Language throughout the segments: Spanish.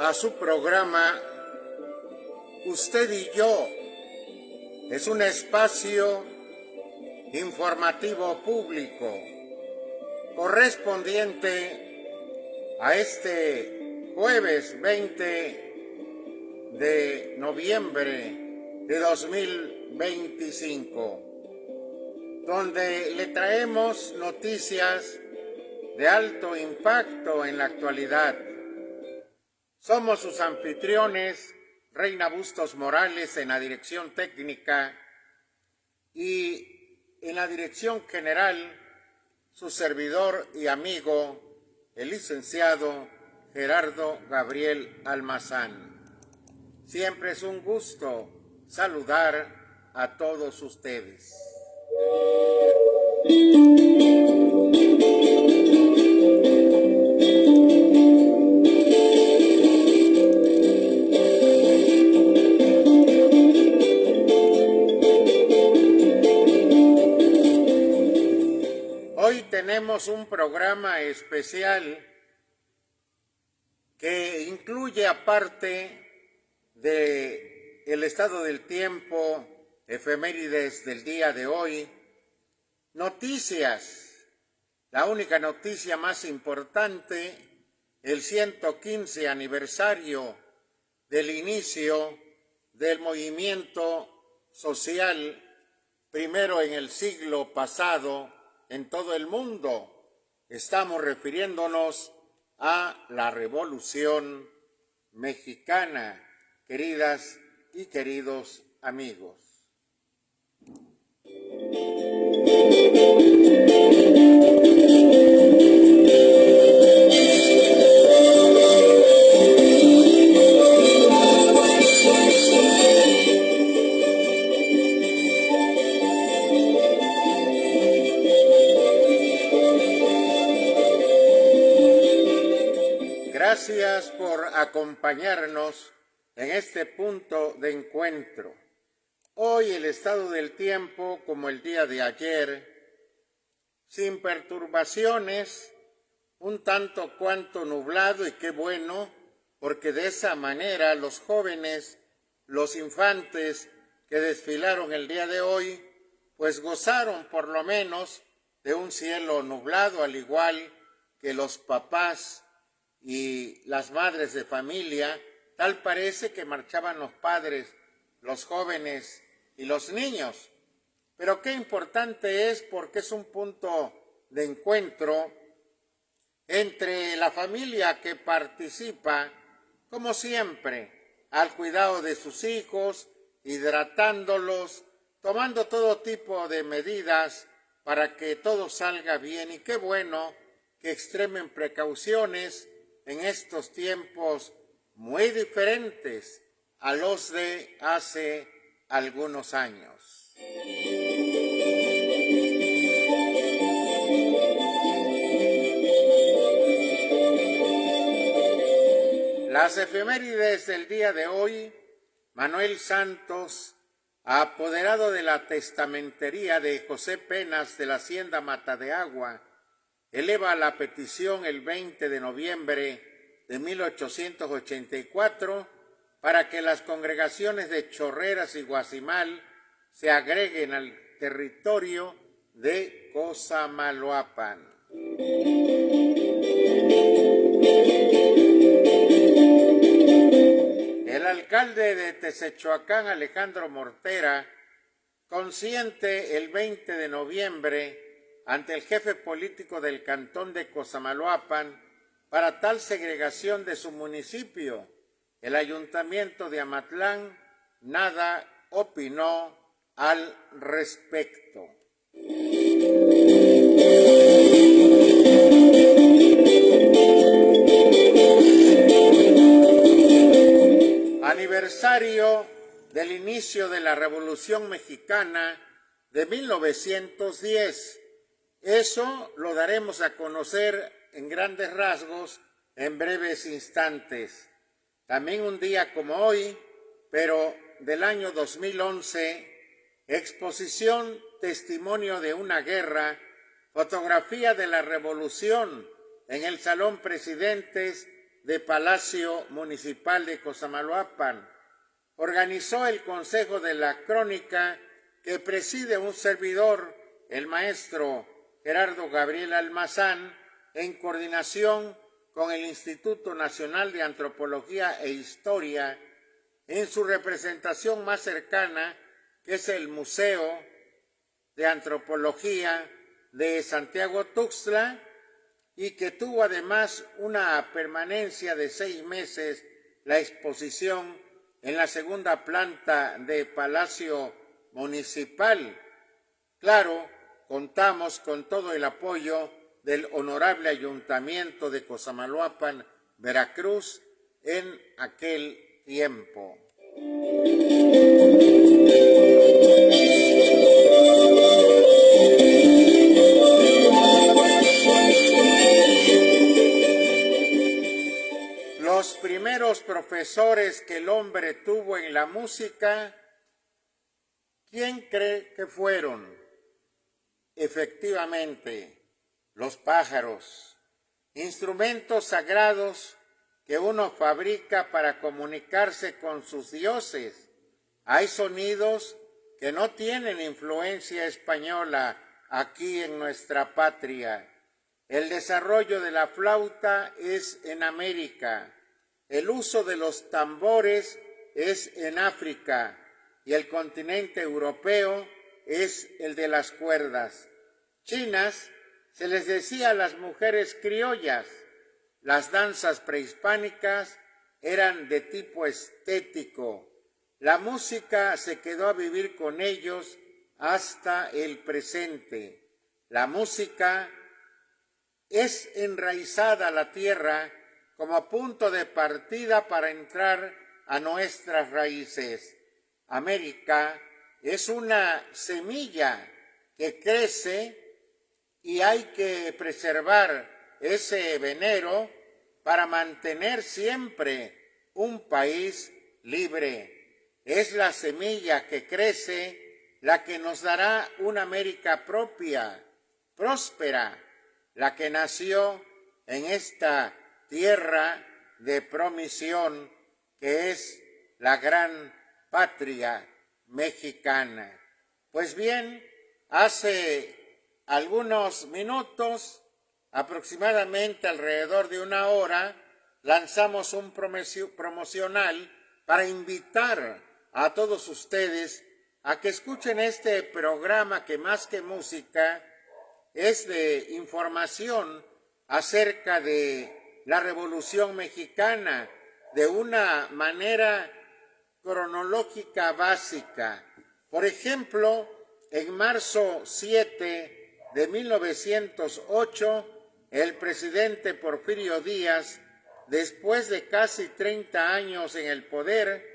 a su programa Usted y Yo. Es un espacio informativo público correspondiente a este jueves 20 de noviembre de 2025, donde le traemos noticias de alto impacto en la actualidad. Somos sus anfitriones, Reina Bustos Morales en la dirección técnica y en la dirección general, su servidor y amigo, el licenciado Gerardo Gabriel Almazán. Siempre es un gusto saludar a todos ustedes. Hoy tenemos un programa especial que incluye, aparte del estado del tiempo, efemérides del día de hoy, noticias. La única noticia más importante, el 115 aniversario del inicio del movimiento social, primero en el siglo pasado, en todo el mundo. Estamos refiriéndonos a la Revolución Mexicana, queridas y queridos amigos. Gracias por acompañarnos en este punto de encuentro. Hoy el estado del tiempo, como el día de ayer, sin perturbaciones, un tanto cuanto nublado, y qué bueno, porque de esa manera los jóvenes, los infantes que desfilaron el día de hoy, pues gozaron por lo menos de un cielo nublado, al igual que los papás y las madres de familia. Tal parece que marchaban los padres, los jóvenes y los niños. Pero qué importante es, porque es un punto de encuentro entre la familia que participa, como siempre, al cuidado de sus hijos, hidratándolos, tomando todo tipo de medidas para que todo salga bien. Y qué bueno que extremen precauciones en estos tiempos muy diferentes a los de hace algunos años. Las efemérides del día de hoy: Manuel Santos, apoderado de la testamentería de José Penas de la hacienda Mata de Agua, eleva la petición el 20 de noviembre de 1884 para que las congregaciones de Chorreras y Guazimal se agreguen al territorio de Cosamaloapan. El alcalde de Texechoacán, Alejandro Mortera, consciente el 20 de noviembre ante el jefe político del cantón de Cosamaloapan para tal segregación de su municipio, el ayuntamiento de Amatlán nada opinó al respecto. Aniversario del inicio de la Revolución Mexicana de 1910. Eso lo daremos a conocer en grandes rasgos en breves instantes. También un día como hoy, pero del año 2011, exposición Testimonio de una guerra, fotografía de la Revolución en el Salón Presidentes de Palacio Municipal de Cosamaloapan. Organizó el Consejo de la Crónica que preside un servidor, el maestro Gerardo Gabriel Almazán, en coordinación con el Instituto Nacional de Antropología e Historia, en su representación más cercana, que es el Museo de Antropología de Santiago Tuxtla, y que tuvo además una permanencia de 6 meses la exposición en la segunda planta de Palacio Municipal. Claro, contamos con todo el apoyo del Honorable Ayuntamiento de Cosamaloapan, Veracruz, en aquel tiempo. Los primeros profesores que el hombre tuvo en la música, ¿quién cree que fueron? Efectivamente, los pájaros, instrumentos sagrados que uno fabrica para comunicarse con sus dioses. Hay sonidos que no tienen influencia española aquí en nuestra patria. El desarrollo de la flauta es en América, el uso de los tambores es en África y el continente europeo es el de las cuerdas. Chinas se les decía a las mujeres criollas. Las danzas prehispánicas eran de tipo estético. La música se quedó a vivir con ellos hasta el presente. La música es enraizada a la tierra como punto de partida para entrar a nuestras raíces. América es una semilla que crece y hay que preservar ese venero para mantener siempre un país libre. Es la semilla que crece la que nos dará una América propia, próspera, la que nació en esta tierra de promisión que es la gran patria mexicana. Pues bien, hace algunos minutos, aproximadamente alrededor de 1 hora, lanzamos un promocional para invitar a todos ustedes a que escuchen este programa que más que música es de información acerca de la Revolución Mexicana de una manera cronológica básica. Por ejemplo, en marzo 7 de 1908, el presidente Porfirio Díaz, después de casi 30 años en el poder,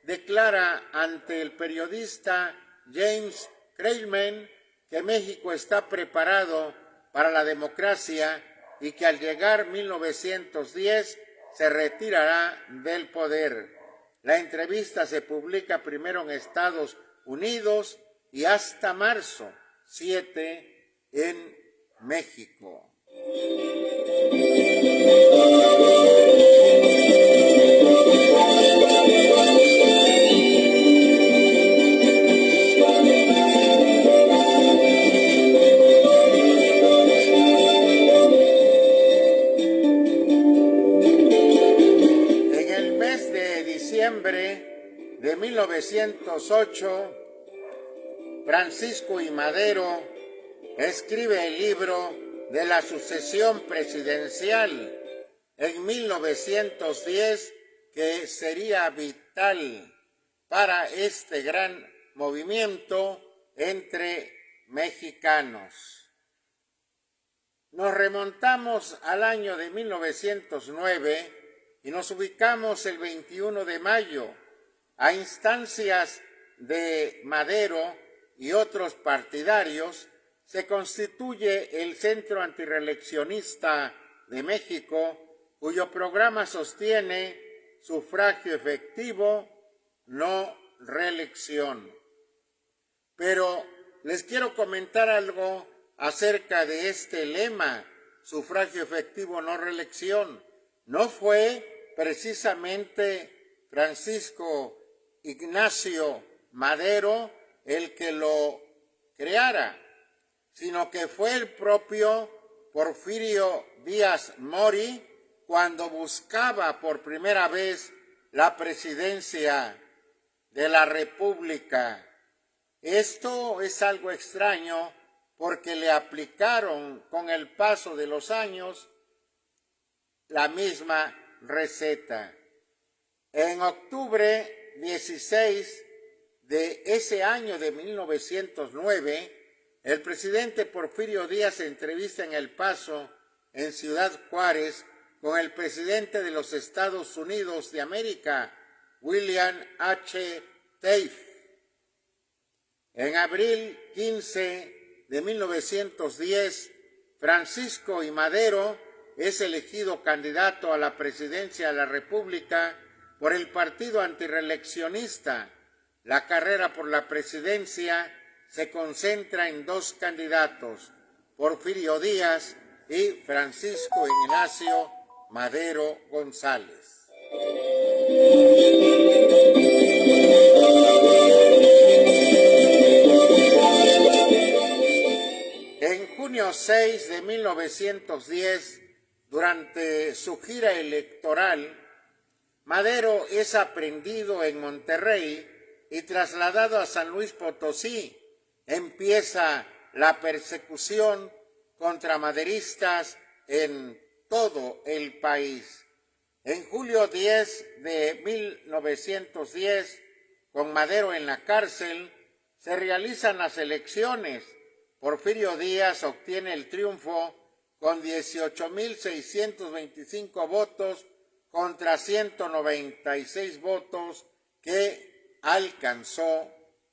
declara ante el periodista James Crailman que México está preparado para la democracia y que al llegar 1910 se retirará del poder. La entrevista se publica primero en Estados Unidos y hasta marzo 7 en México. En el mes de diciembre de 1908, Francisco I. Madero escribe el libro de la sucesión presidencial en 1910, que sería vital para este gran movimiento entre mexicanos. Nos remontamos al año de 1909 y nos ubicamos el 21 de mayo. A instancias de Madero y otros partidarios, se constituye el Centro Antirreeleccionista de México, cuyo programa sostiene sufragio efectivo, no reelección. Pero les quiero comentar algo acerca de este lema, sufragio efectivo, no reelección. No fue precisamente Francisco Ignacio Madero el que lo creara, sino que fue el propio Porfirio Díaz Mori cuando buscaba por primera vez la presidencia de la República. Esto es algo extraño porque le aplicaron con el paso de los años la misma receta. En octubre 16 de ese año de 1909, el presidente Porfirio Díaz se entrevista en El Paso, en Ciudad Juárez, con el presidente de los Estados Unidos de América, William H. Taft. En abril 15 de 1910, Francisco I. Madero es elegido candidato a la presidencia de la República por el partido antirreeleccionista. La carrera por la presidencia se concentra en dos candidatos, Porfirio Díaz y Francisco Ignacio Madero González. En junio 6 de 1910, durante su gira electoral, Madero es aprehendido en Monterrey y trasladado a San Luis Potosí. Empieza la persecución contra maderistas en todo el país. En julio 10 de 1910, con Madero en la cárcel, se realizan las elecciones. Porfirio Díaz obtiene el triunfo con 18,625 votos contra 196 votos que alcanzó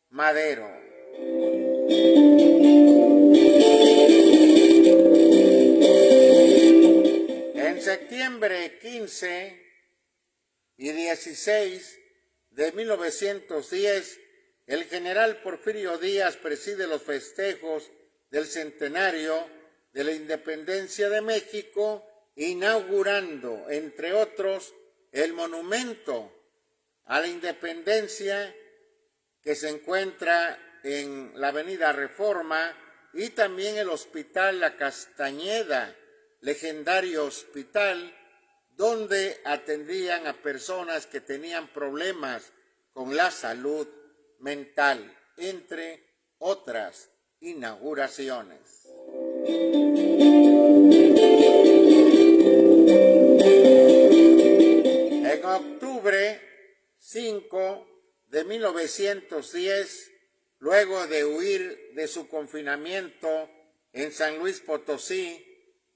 Madero. En septiembre 15 y 16 de 1910, el general Porfirio Díaz preside los festejos del centenario de la independencia de México, inaugurando, entre otros, el monumento a la independencia que se encuentra en la avenida Reforma y también el Hospital La Castañeda, legendario hospital donde atendían a personas que tenían problemas con la salud mental, entre otras inauguraciones. En octubre 5 de 1910, luego de huir de su confinamiento en San Luis Potosí,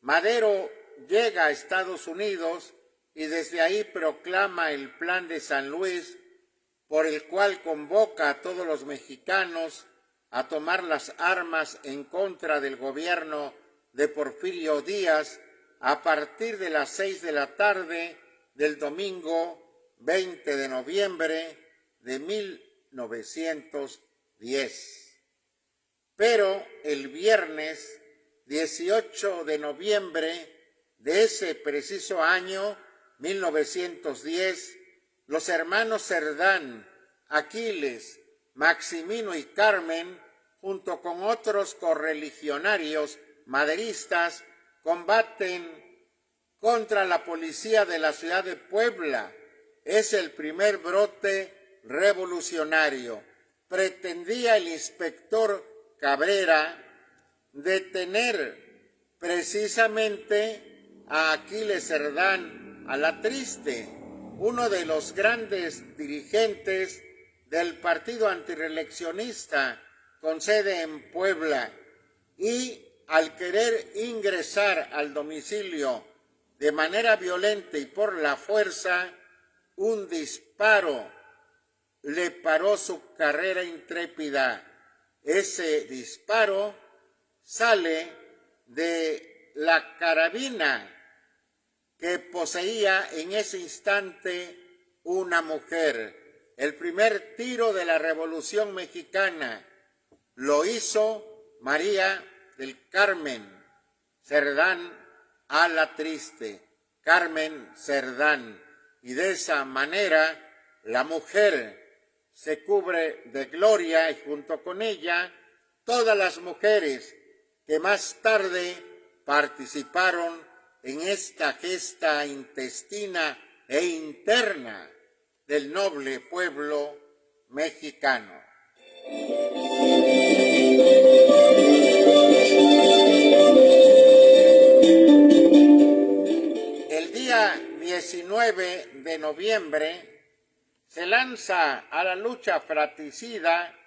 Madero llega a Estados Unidos y desde ahí proclama el Plan de San Luis, por el cual convoca a todos los mexicanos a tomar las armas en contra del gobierno de Porfirio Díaz a partir de las 6 de la tarde del domingo 20 de noviembre de 1910. Pero el viernes 18 de noviembre de ese preciso año, 1910, los hermanos Cerdán, Aquiles, Maximino y Carmen, junto con otros correligionarios maderistas, combaten contra la policía de la ciudad de Puebla. Es el primer brote revolucionario. Pretendía el inspector Cabrera detener precisamente a Aquiles Cerdán Alatriste, uno de los grandes dirigentes del partido antirreeleccionista con sede en Puebla, y al querer ingresar al domicilio de manera violenta y por la fuerza, un disparo le paró su carrera intrépida. Ese disparo sale de la carabina que poseía en ese instante una mujer. El primer tiro de la Revolución Mexicana lo hizo María del Carmen Cerdán Alatriste, Carmen Cerdán, y de esa manera la mujer se cubre de gloria y junto con ella todas las mujeres que más tarde participaron en esta gesta intestina e interna del noble pueblo mexicano. El día 19 de noviembre se lanza a la lucha fratricida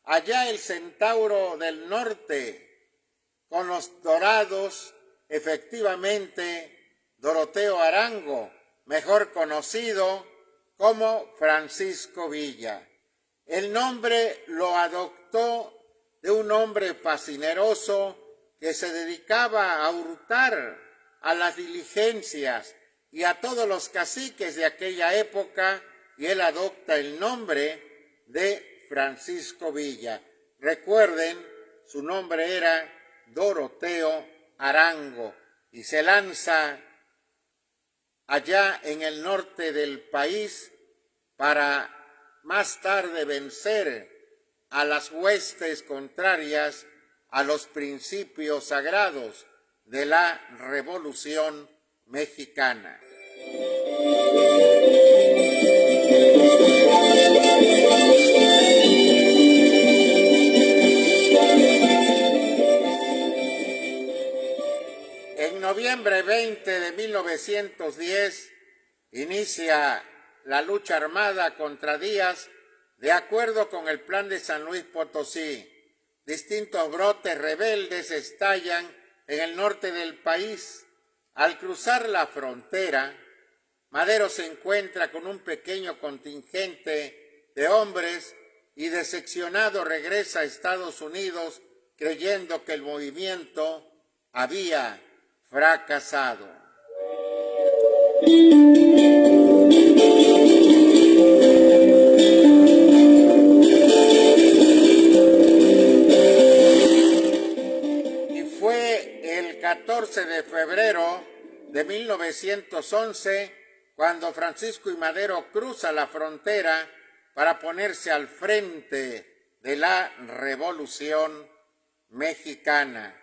allá el Centauro del Norte, con los dorados, efectivamente, Doroteo Arango, mejor conocido como Francisco Villa. El nombre lo adoptó de un hombre fascineroso que se dedicaba a hurtar a las diligencias y a todos los caciques de aquella época, y él adopta el nombre de Francisco Villa. Recuerden, su nombre era Doroteo Arango y se lanza allá en el norte del país para más tarde vencer a las huestes contrarias a los principios sagrados de la Revolución Mexicana. En noviembre 20 de 1910 inicia la lucha armada contra Díaz de acuerdo con el Plan de San Luis Potosí. Distintos brotes rebeldes estallan en el norte del país. Al cruzar la frontera, Madero se encuentra con un pequeño contingente de hombres y decepcionado regresa a Estados Unidos creyendo que el movimiento había fracasado. Y fue el 14 de febrero de 1911 cuando Francisco y Madero cruzan la frontera para ponerse al frente de la Revolución Mexicana.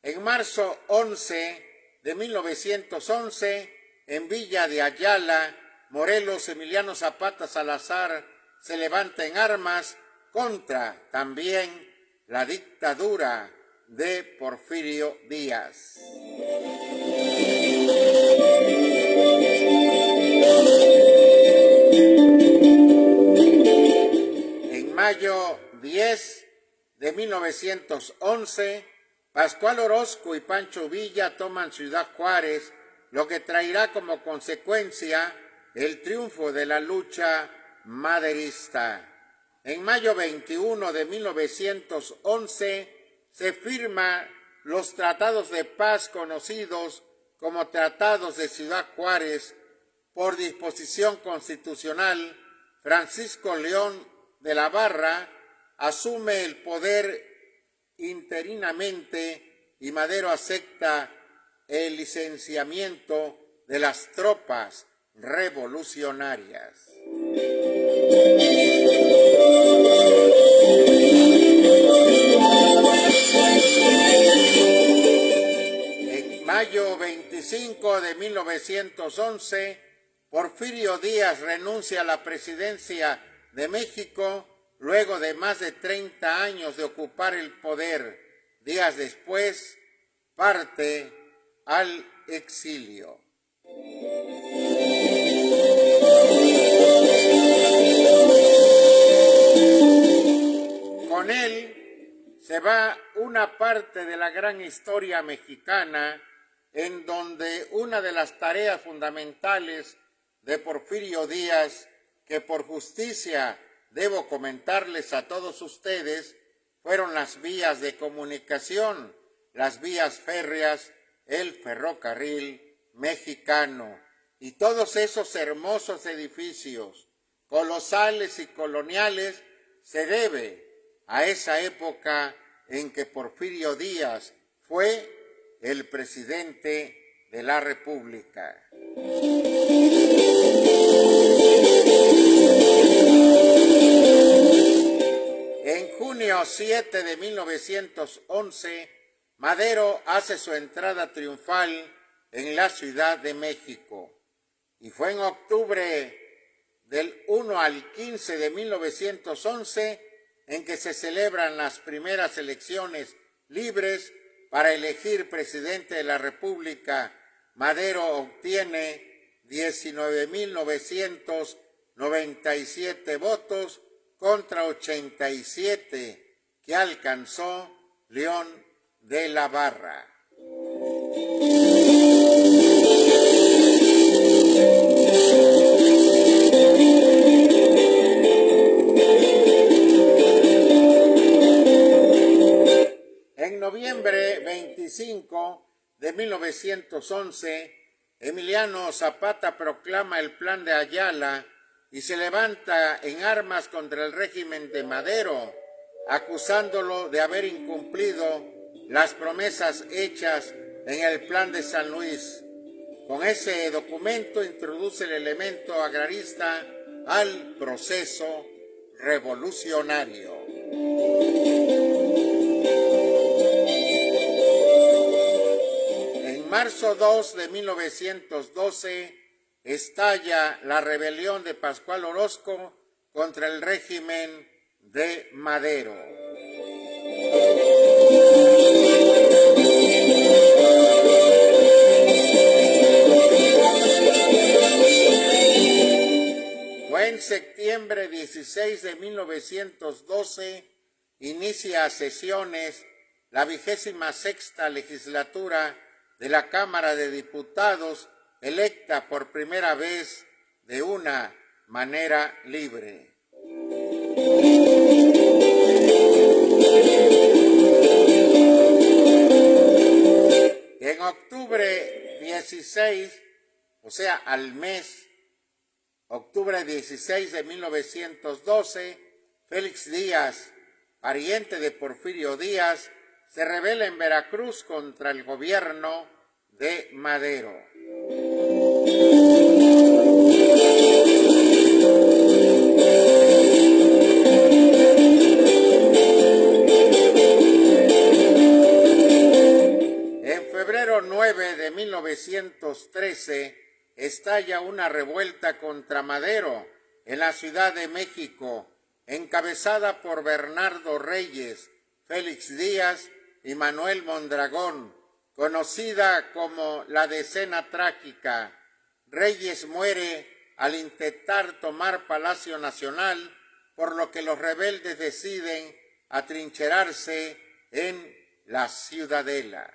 En marzo 11 de 1911, en Villa de Ayala, Morelos, Emiliano Zapata Salazar se levanta en armas contra también la dictadura de Porfirio Díaz. En mayo 10 de 1911, Pascual Orozco y Pancho Villa toman Ciudad Juárez, lo que traerá como consecuencia el triunfo de la lucha maderista. En mayo 21 de 1911 se firman los tratados de paz conocidos como Tratados de Ciudad Juárez. Por disposición constitucional, Francisco León de la Barra asume el poder interinamente y Madero acepta el licenciamiento de las tropas revolucionarias. En mayo 25 de 1911, Porfirio Díaz renuncia a la presidencia de México luego de más de 30 años de ocupar el poder. Días después, parte al exilio. Con él se va una parte de la gran historia mexicana en donde una de las tareas fundamentales de Porfirio Díaz, que por justicia debo comentarles a todos ustedes, fueron las vías de comunicación, las vías férreas, el ferrocarril mexicano y todos esos hermosos edificios colosales y coloniales se debe a esa época en que Porfirio Díaz fue el presidente de la República. junio 7 de 1911, Madero hace su entrada triunfal en la Ciudad de México. Y fue en octubre del 1 al 15 de 1911 en que se celebran las primeras elecciones libres para elegir presidente de la República. Madero obtiene 19.997 votos contra 87 que alcanzó León de la Barra. En noviembre 25 de 1911, Emiliano Zapata proclama el Plan de Ayala y se levanta en armas contra el régimen de Madero, acusándolo de haber incumplido las promesas hechas en el Plan de San Luis. Con ese documento introduce el elemento agrarista al proceso revolucionario. En marzo 2 de 1912 estalla la rebelión de Pascual Orozco contra el régimen de Madero. Fue en septiembre 16 de 1912, inicia sesiones la 26ª legislatura de la Cámara de Diputados, electa por primera vez de una manera libre. En octubre 16, o sea, al mes, octubre 16 de 1912, Félix Díaz, pariente de Porfirio Díaz, se rebela en Veracruz contra el gobierno de Madero. En febrero 9 de 1913, estalla una revuelta contra Madero en la Ciudad de México, encabezada por Bernardo Reyes, Félix Díaz y Manuel Mondragón, conocida como la Decena Trágica. Reyes muere al intentar tomar Palacio Nacional, por lo que los rebeldes deciden atrincherarse en la Ciudadela.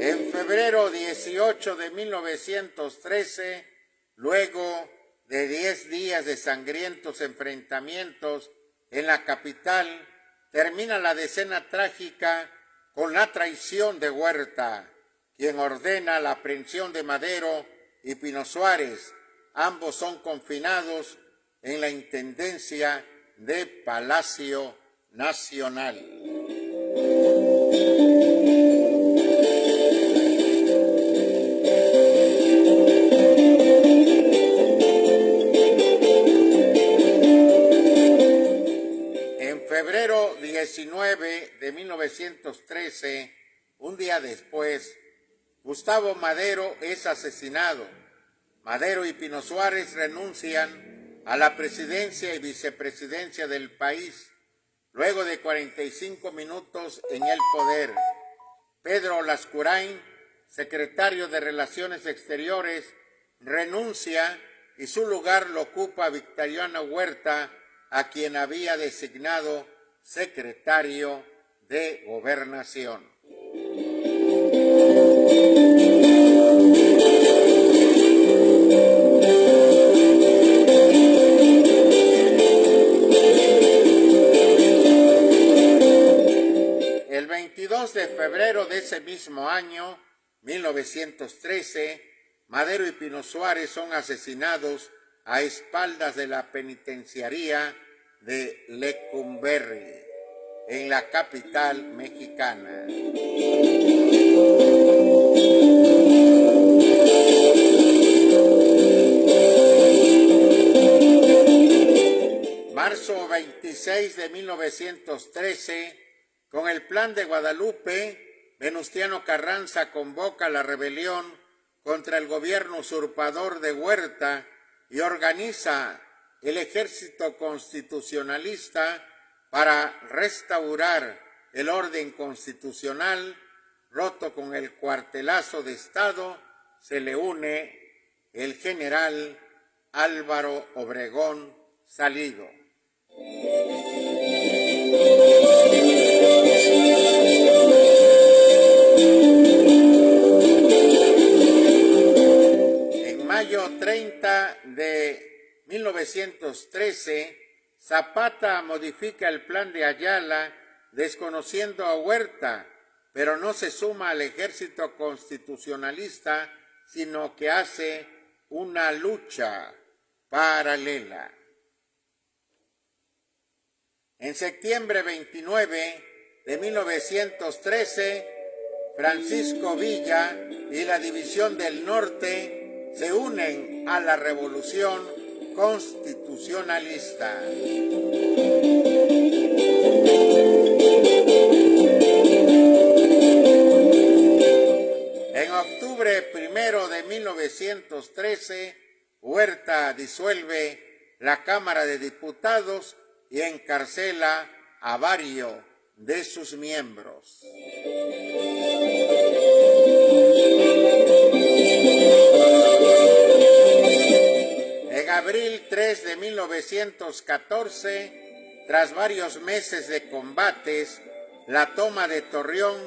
En febrero 18 de 1913, luego de 10 días de sangrientos enfrentamientos en la capital, termina la Decena Trágica con la traición de Huerta, quien ordena la aprehensión de Madero y Pino Suárez. Ambos son confinados en la Intendencia de Palacio Nacional. En febrero 19 de 1913, un día después, Gustavo Madero es asesinado. Madero y Pino Suárez renuncian a la presidencia y vicepresidencia del país, luego de 45 minutos en el poder. Pedro Lascurain, secretario de Relaciones Exteriores, renuncia y su lugar lo ocupa Victoriano Huerta, a quien había designado secretario de Gobernación. El 22 de febrero de ese mismo año, 1913, Madero y Pino Suárez son asesinados a espaldas de la penitenciaría de Lecumberri, en la capital mexicana. marzo 26 de 1913, con el Plan de Guadalupe, Venustiano Carranza convoca la rebelión contra el gobierno usurpador de Huerta y organiza el ejército constitucionalista para restaurar el orden constitucional. Roto con el cuartelazo de Estado, se le une el general Álvaro Obregón Salido. En mayo 30 de 1913, Zapata modifica el plan de Ayala, desconociendo a Huerta, pero no se suma al ejército constitucionalista, sino que hace una lucha paralela. En septiembre 29 de 1913, Francisco Villa y la División del Norte se unen a la Revolución Constitucionalista. En octubre 1 de 1913, Huerta disuelve la Cámara de Diputados y encarcela a varios de sus miembros. En abril 3 de 1914, tras varios meses de combates, la toma de Torreón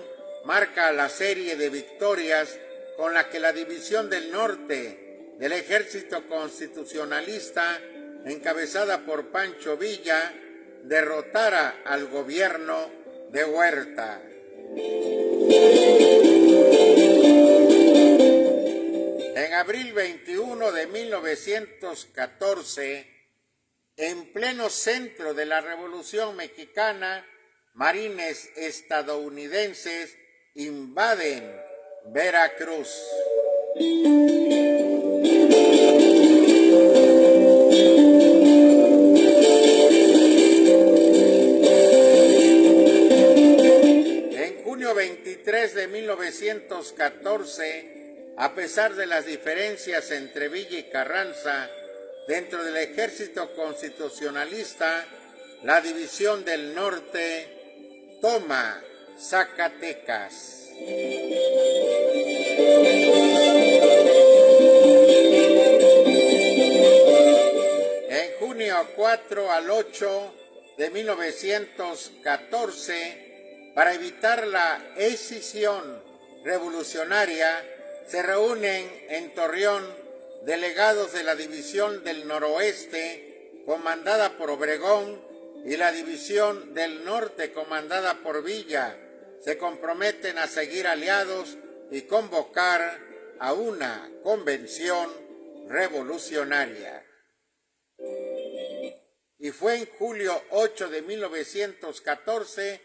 marca la serie de victorias con la que la División del Norte del Ejército Constitucionalista, encabezada por Pancho Villa, derrotara al gobierno de Huerta. En abril 21 de 1914, en pleno centro de la Revolución Mexicana, marines estadounidenses invaden Veracruz. En junio 23 de 1914, a pesar de las diferencias entre Villa y Carranza, dentro del ejército constitucionalista, la División del Norte toma Zacatecas. En junio 4 al 8 de 1914, para evitar la escisión revolucionaria, se reúnen en Torreón delegados de la División del Noroeste, comandada por Obregón, y la División del Norte, comandada por Villa. Se comprometen a seguir aliados y convocar a una convención revolucionaria. Y fue en julio 8 de 1914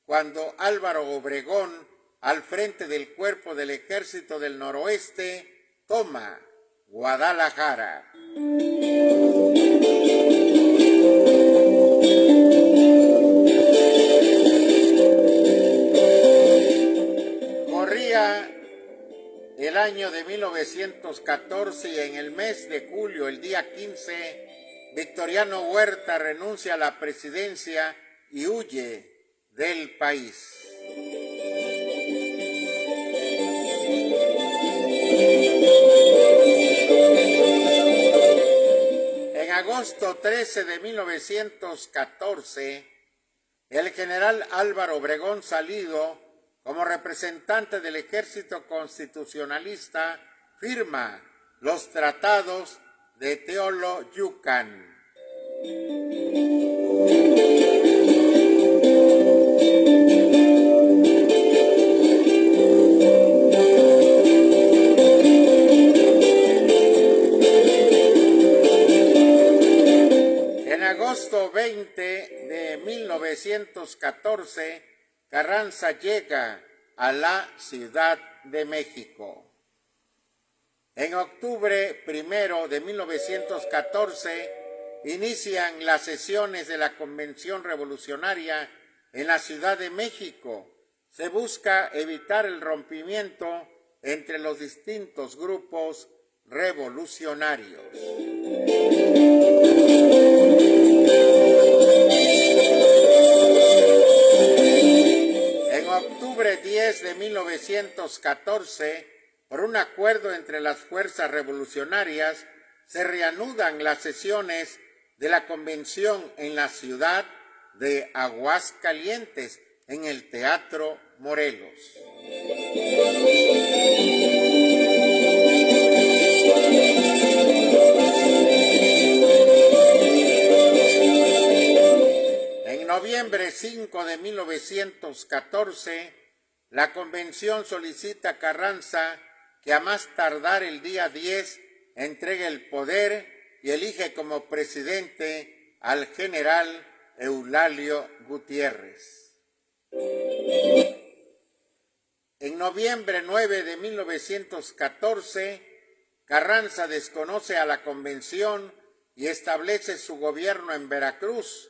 cuando Álvaro Obregón, al frente del cuerpo del Ejército del Noroeste, toma Guadalajara. Corría el año de 1914 y en el mes de julio, el día 15, Victoriano Huerta renuncia a la presidencia y huye del país. En agosto 13 de 1914, el general Álvaro Obregón Salido, como representante del ejército constitucionalista, firma los tratados de Teoloyucan. En agosto 20 de 1914, Carranza llega a la Ciudad de México. En octubre 1 de 1914, inician las sesiones de la Convención Revolucionaria en la Ciudad de México. Se busca evitar el rompimiento entre los distintos grupos revolucionarios. En octubre 10 de 1914, por un acuerdo entre las fuerzas revolucionarias, se reanudan las sesiones de la convención en la ciudad de Aguascalientes, en el Teatro Morelos. En noviembre 5 de 1914, la convención solicita a Carranza que a más tardar el día 10 entregue el poder y elige como presidente al general Eulalio Gutiérrez. En noviembre 9 de 1914, Carranza desconoce a la convención y establece su gobierno en Veracruz.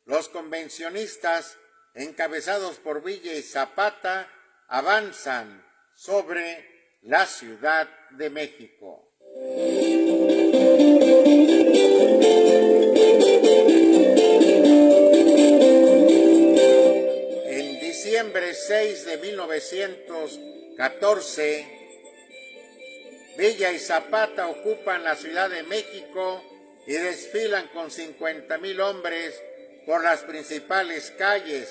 Los convencionistas, encabezados por Villa y Zapata, avanzan sobre la Ciudad de México. En diciembre 6 de 1914, Villa y Zapata ocupan la Ciudad de México y desfilan con 50,000 hombres por las principales calles.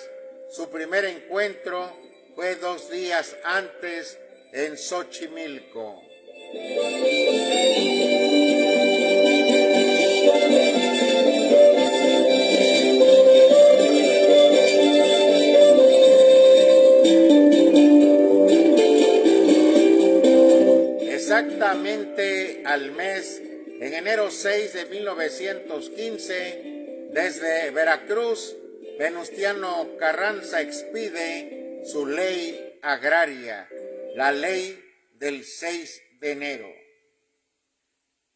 Su primer encuentro fue 2 días antes en Xochimilco. Exactamente al mes, en enero 6 de 1915, desde Veracruz, Venustiano Carranza expide su ley agraria, la ley del 6 de enero.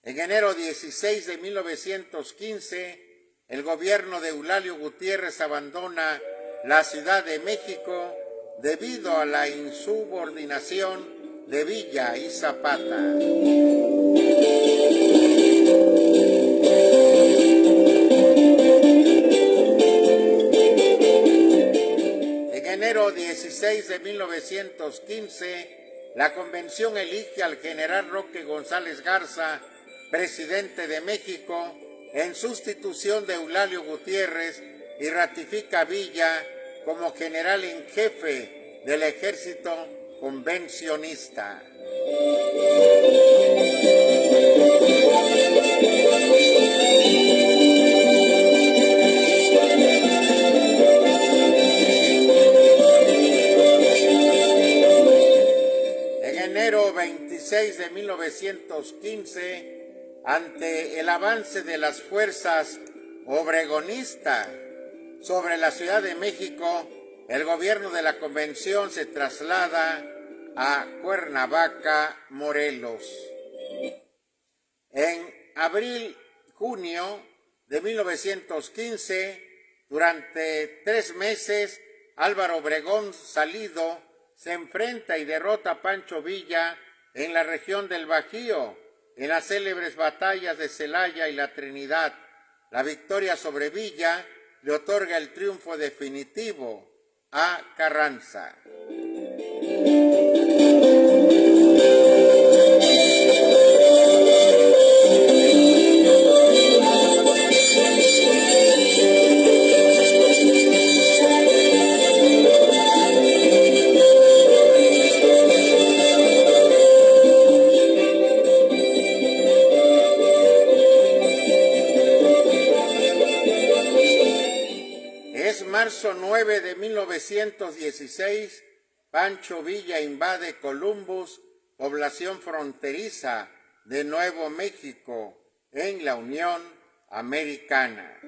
En enero 16 de 1915, el gobierno de Eulalio Gutiérrez abandona la Ciudad de México debido a la insubordinación de Villa y Zapata. En enero 16 de 1915, la convención elige al general Roque González Garza, presidente de México, en sustitución de Eulalio Gutiérrez, y ratifica a Villa como general en jefe del ejército convencionista. En enero 26 de 1915, ante el avance de las fuerzas obregonistas sobre la Ciudad de México, el gobierno de la convención se traslada a Cuernavaca, Morelos. En abril-junio de 1915, durante 3 meses, Álvaro Obregón Salido se enfrenta y derrota a Pancho Villa en la región del Bajío, en las célebres batallas de Celaya y la Trinidad. La victoria sobre Villa le otorga el triunfo definitivo a Carranza. Marzo 9 de 1916, Pancho Villa invade Columbus, población fronteriza de Nuevo México, en la Unión Americana.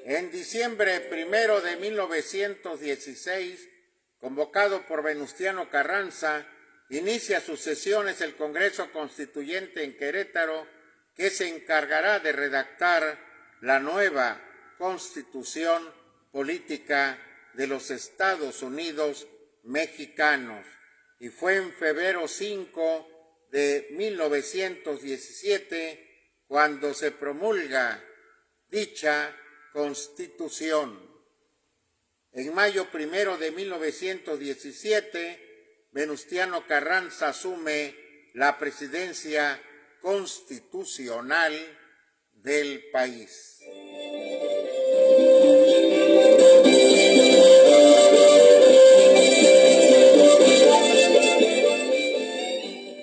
En diciembre 1 de 1916, convocado por Venustiano Carranza, inicia sus sesiones el Congreso Constituyente en Querétaro, que se encargará de redactar la nueva Constitución Política de los Estados Unidos Mexicanos. Y fue en febrero 5 de 1917 cuando se promulga dicha Constitución. En mayo 1 de 1917, Venustiano Carranza asume la presidencia constitucional del país.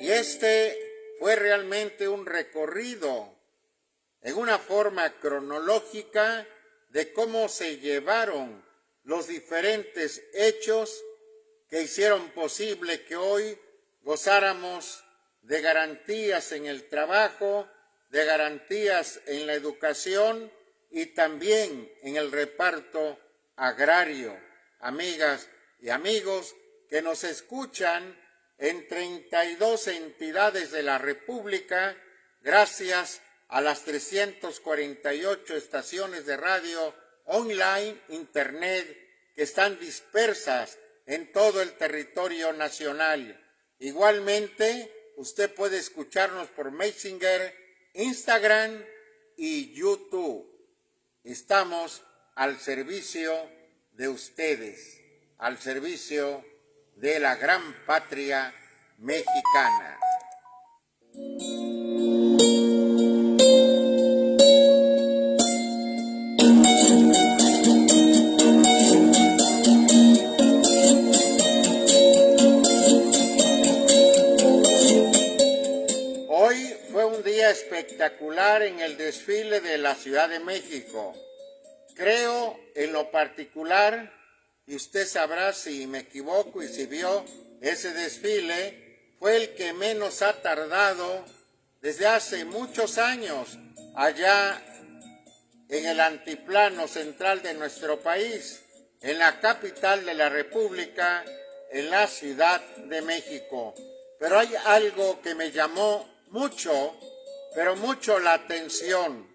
Y este fue realmente un recorrido en una forma cronológica de cómo se llevaron los diferentes hechos que hicieron posible que hoy gozáramos de garantías en el trabajo, de garantías en la educación y también en el reparto agrario. Amigas y amigos que nos escuchan en 32 entidades de la República, gracias a las 348 estaciones de radio online, internet, que están dispersas en todo el territorio nacional. Igualmente, usted puede escucharnos por Messenger, Instagram y YouTube. Estamos al servicio de ustedes, al servicio de la gran patria mexicana. Hoy fue un día espectacular en el desfile de la Ciudad de México. Creo en lo particular, y usted sabrá si me equivoco y si vio ese desfile, fue el que menos ha tardado desde hace muchos años allá en el altiplano central de nuestro país, en la capital de la República, en la Ciudad de México. Pero hay algo que me llamó mucho, pero mucho la atención.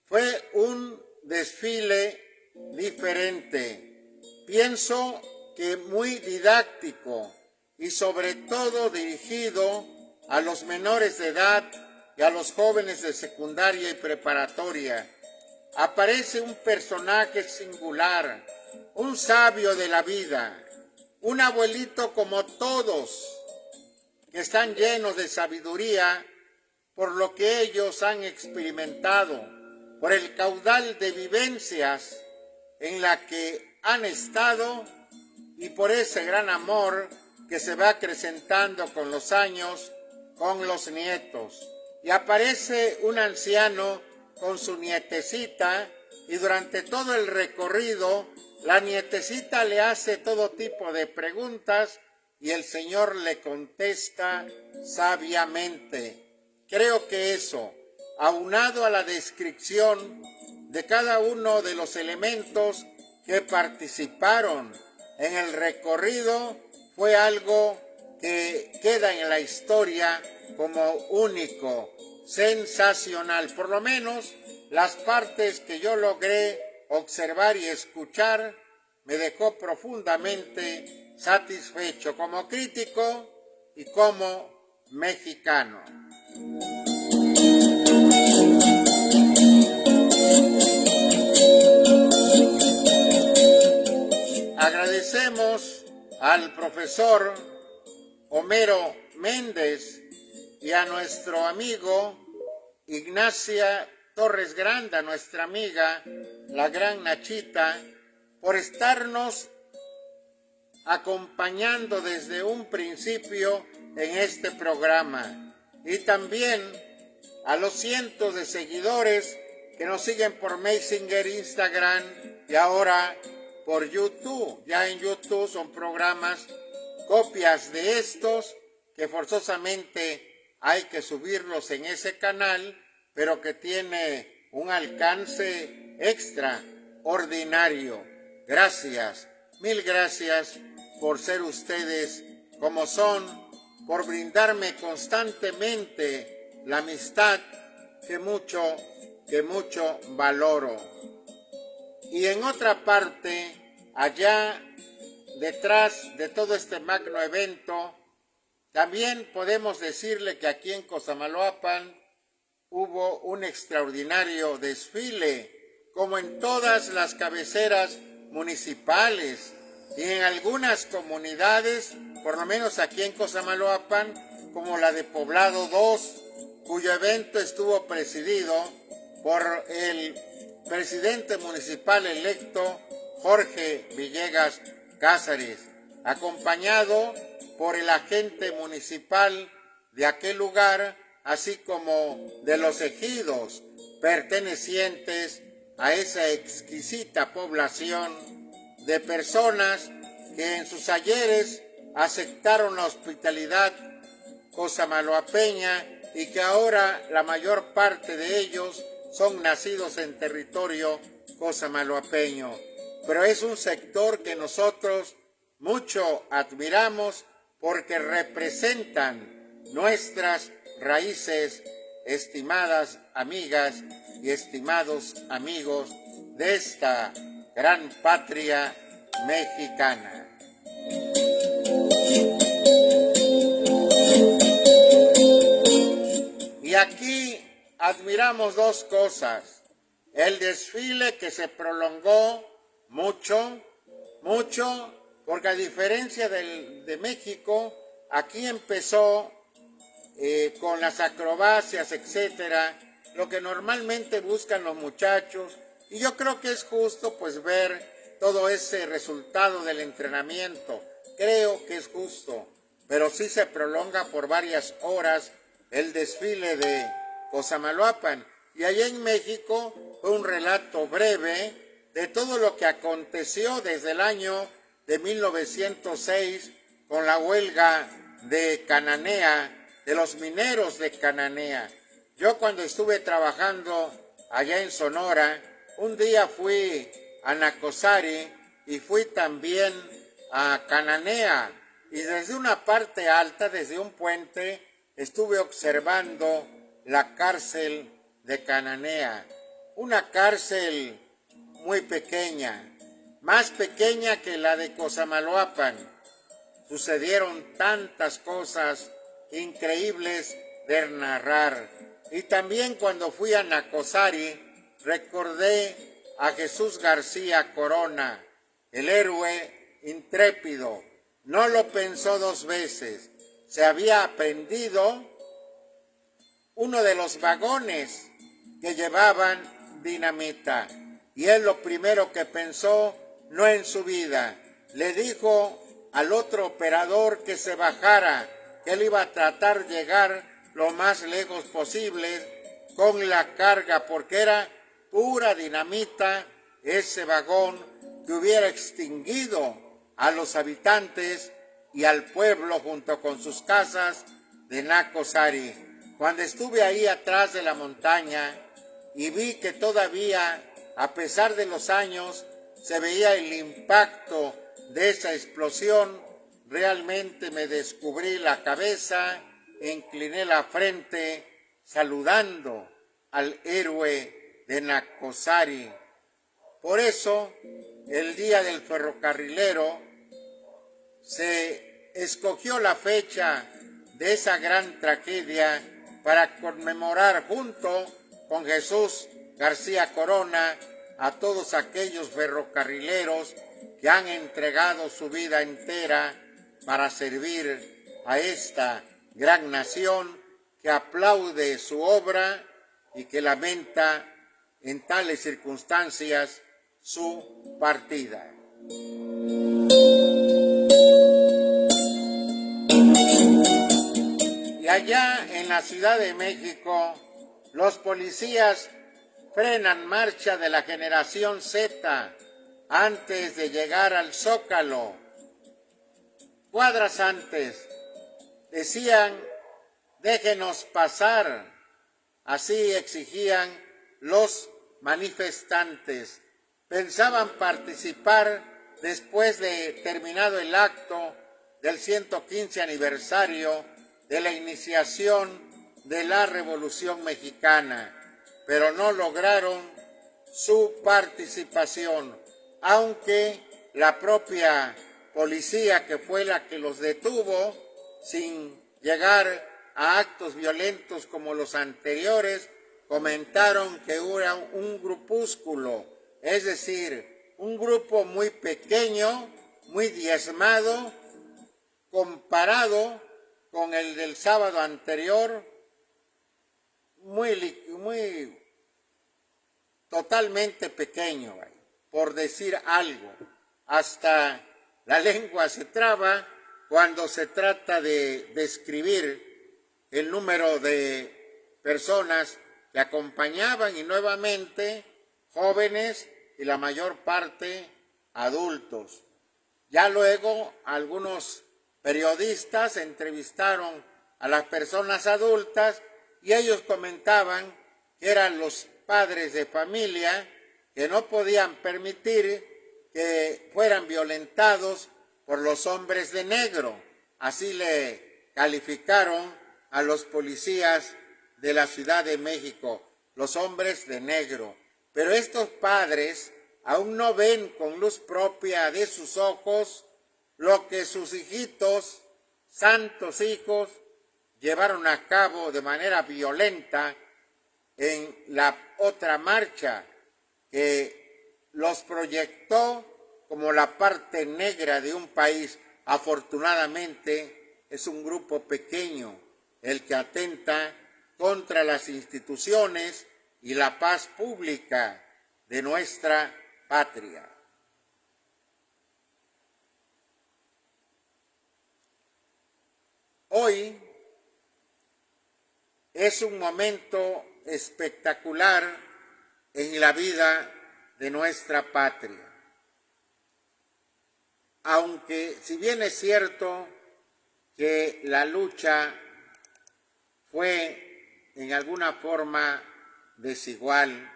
Fue un desfile diferente. Pienso que muy didáctico y sobre todo dirigido a los menores de edad y a los jóvenes de secundaria y preparatoria. Aparece un personaje singular, un sabio de la vida, un abuelito como todos, que están llenos de sabiduría por lo que ellos han experimentado, por el caudal de vivencias en la que han estado y por ese gran amor que se va acrecentando con los años, con los nietos. Y aparece un anciano con su nietecita y durante todo el recorrido la nietecita le hace todo tipo de preguntas y el Señor le contesta sabiamente. Creo que eso, aunado a la descripción de cada uno de los elementos que participaron en el recorrido, fue algo que queda en la historia como único, sensacional. Por lo menos las partes que yo logré observar y escuchar me dejó profundamente satisfecho como crítico y como mexicano. Agradecemos al profesor Homero Méndez y a nuestro amigo Ignacia Torres Granda, nuestra amiga, la gran Nachita, por estarnos acompañando desde un principio en este programa. Y también a los cientos de seguidores que nos siguen por Messenger, Instagram y ahora por YouTube. Ya en YouTube son programas, copias de estos que forzosamente hay que subirlos en ese canal, pero que tiene un alcance extra ordinario. Gracias, mil gracias por ser ustedes como son, por brindarme constantemente la amistad que mucho valoro. Y en otra parte, allá detrás de todo este magno evento, también podemos decirle que aquí en Cosamaloapan hubo un extraordinario desfile, como en todas las cabeceras municipales y en algunas comunidades, por lo menos aquí en Cosamaloapan, como la de Poblado 2, cuyo evento estuvo presidido por el presidente municipal electo Jorge Villegas Cázares, acompañado por el agente municipal de aquel lugar, así como de los ejidos pertenecientes a esa exquisita población de personas que en sus ayeres aceptaron la hospitalidad cosamaloapeña y que ahora la mayor parte de ellos son nacidos en territorio cosamaloapeño. Pero es un sector que nosotros mucho admiramos porque representan nuestras raíces, estimadas amigas y estimados amigos de esta gran patria mexicana. Y aquí admiramos dos cosas: el desfile que se prolongó mucho, porque a diferencia de México, aquí empezó con las acrobacias, etcétera, lo que normalmente buscan los muchachos, y yo creo que es justo pues ver todo ese resultado del entrenamiento, creo que es justo, pero sí se prolonga por varias horas el desfile de Cosamaloapan, y allá en México fue un relato breve de todo lo que aconteció desde el año de 1906 con la huelga de Cananea, de los mineros de Cananea. Yo cuando estuve trabajando allá en Sonora, un día fui a Nacosari y fui también a Cananea, y desde una parte alta, desde un puente, estuve observando la cárcel de Cananea, una cárcel muy pequeña, más pequeña que la de Cosamaloapan. Sucedieron tantas cosas increíbles de narrar. Y también cuando fui a Nacosari, recordé a Jesús García Corona, el héroe intrépido. No lo pensó dos veces. Se había aprendido uno de los vagones que llevaban dinamita. Y él lo primero que pensó, no en su vida, le dijo al otro operador que se bajara, que él iba a tratar de llegar lo más lejos posible con la carga, porque era pura dinamita ese vagón que hubiera extinguido a los habitantes y al pueblo junto con sus casas de Nacosari. Cuando estuve ahí atrás de la montaña y vi que todavía, a pesar de los años, se veía el impacto de esa explosión, realmente me descubrí la cabeza, incliné la frente, saludando al héroe de Nacosari. Por eso, el Día del Ferrocarrilero se escogió la fecha de esa gran tragedia para conmemorar junto con Jesús García Corona a todos aquellos ferrocarrileros que han entregado su vida entera para servir a esta gran nación que aplaude su obra y que lamenta en tales circunstancias su partida. Y allá en la Ciudad de México, los policías frenan marcha de la generación Z antes de llegar al Zócalo. Cuadras antes decían, déjenos pasar. Así exigían los manifestantes. pensaban participar después de terminado el acto del 115 aniversario de la iniciación de la Revolución Mexicana, pero no lograron su participación, aunque la propia policía, que fue la que los detuvo, sin llegar a actos violentos como los anteriores, comentaron que era un grupúsculo, es decir, un grupo muy pequeño, muy diezmado, comparado con el del sábado anterior, muy totalmente pequeño, por decir algo. Hasta la lengua se traba cuando se trata de describir el número de personas que acompañaban, y nuevamente jóvenes y la mayor parte adultos. Ya luego algunos periodistas entrevistaron a las personas adultas y ellos comentaban que eran los padres de familia que no podían permitir que fueran violentados por los hombres de negro. Así le calificaron a los policías de la Ciudad de México, los hombres de negro. Pero estos padres aún no ven con luz propia de sus ojos lo que sus hijitos, santos hijos, llevaron a cabo de manera violenta en la otra marcha, que los proyectó como la parte negra de un país. Afortunadamente es un grupo pequeño el que atenta contra las instituciones y la paz pública de nuestra patria. Hoy es un momento espectacular en la vida de nuestra patria. Aunque si bien es cierto que la lucha fue en alguna forma desigual,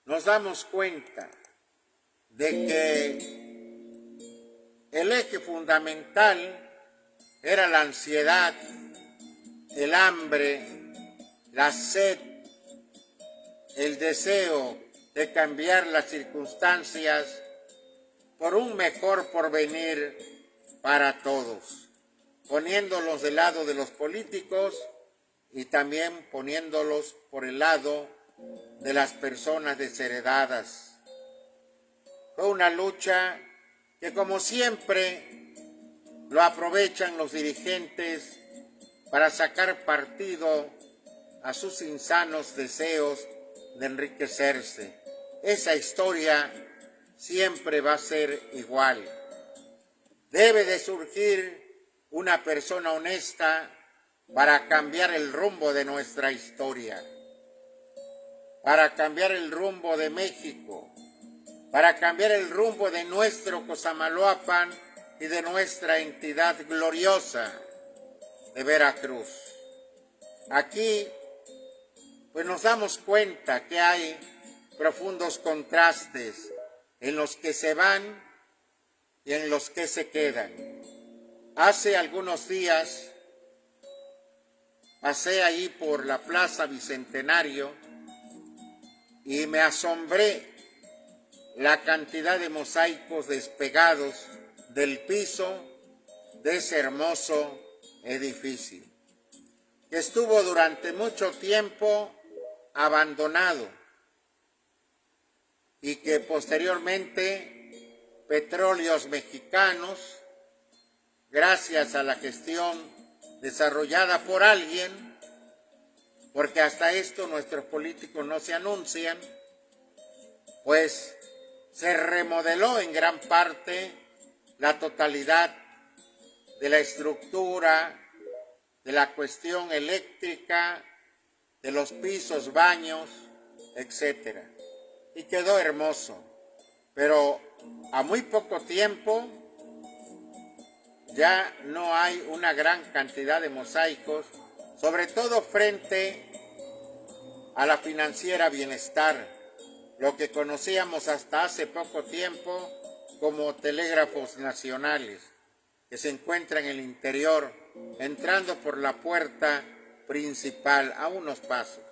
nos damos cuenta de que el eje fundamental era la ansiedad, el hambre, la sed, el deseo de cambiar las circunstancias por un mejor porvenir para todos, poniéndolos del lado de los políticos y también poniéndolos por el lado de las personas desheredadas. Fue una lucha que, como siempre, lo aprovechan los dirigentes para sacar partido a sus insanos deseos de enriquecerse. Esa historia siempre va a ser igual. Debe de surgir una persona honesta para cambiar el rumbo de nuestra historia, para cambiar el rumbo de México, para cambiar el rumbo de nuestro Cosamaloapan y de nuestra entidad gloriosa de Veracruz. Aquí pues nos damos cuenta que hay profundos contrastes en los que se van y en los que se quedan. Hace algunos días pasé ahí por la Plaza Bicentenario y me asombré la cantidad de mosaicos despegados del piso de ese hermoso edificio, que estuvo durante mucho tiempo abandonado y que posteriormente Petróleos Mexicanos, gracias a la gestión desarrollada por alguien, porque hasta esto nuestros políticos no se anuncian, pues se remodeló en gran parte la totalidad de la estructura, de la cuestión eléctrica, de los pisos, baños, etc. Y quedó hermoso, pero a muy poco tiempo ya no hay una gran cantidad de mosaicos, sobre todo frente a la financiera Bienestar, lo que conocíamos hasta hace poco tiempo como telégrafos nacionales, que se encuentra en el interior, entrando por la puerta principal a unos pasos.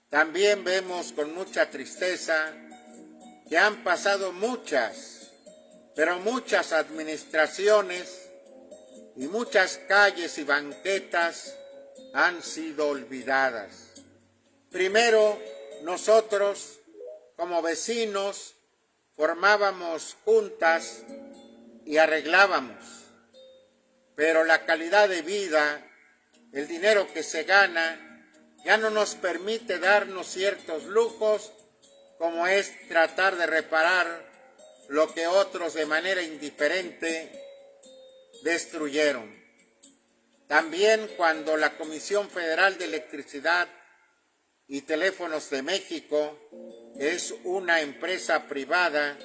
También vemos con mucha tristeza que han pasado muchas, pero muchas administraciones y muchas calles y banquetas han sido olvidadas. Primero, nosotros, como vecinos, formábamos juntas y arreglábamos, pero la calidad de vida, el dinero que se gana, ya no nos permite darnos ciertos lujos, como es tratar de reparar lo que otros de manera indiferente destruyeron. También cuando la Comisión Federal de Electricidad y Teléfonos de México, que es una empresa privada,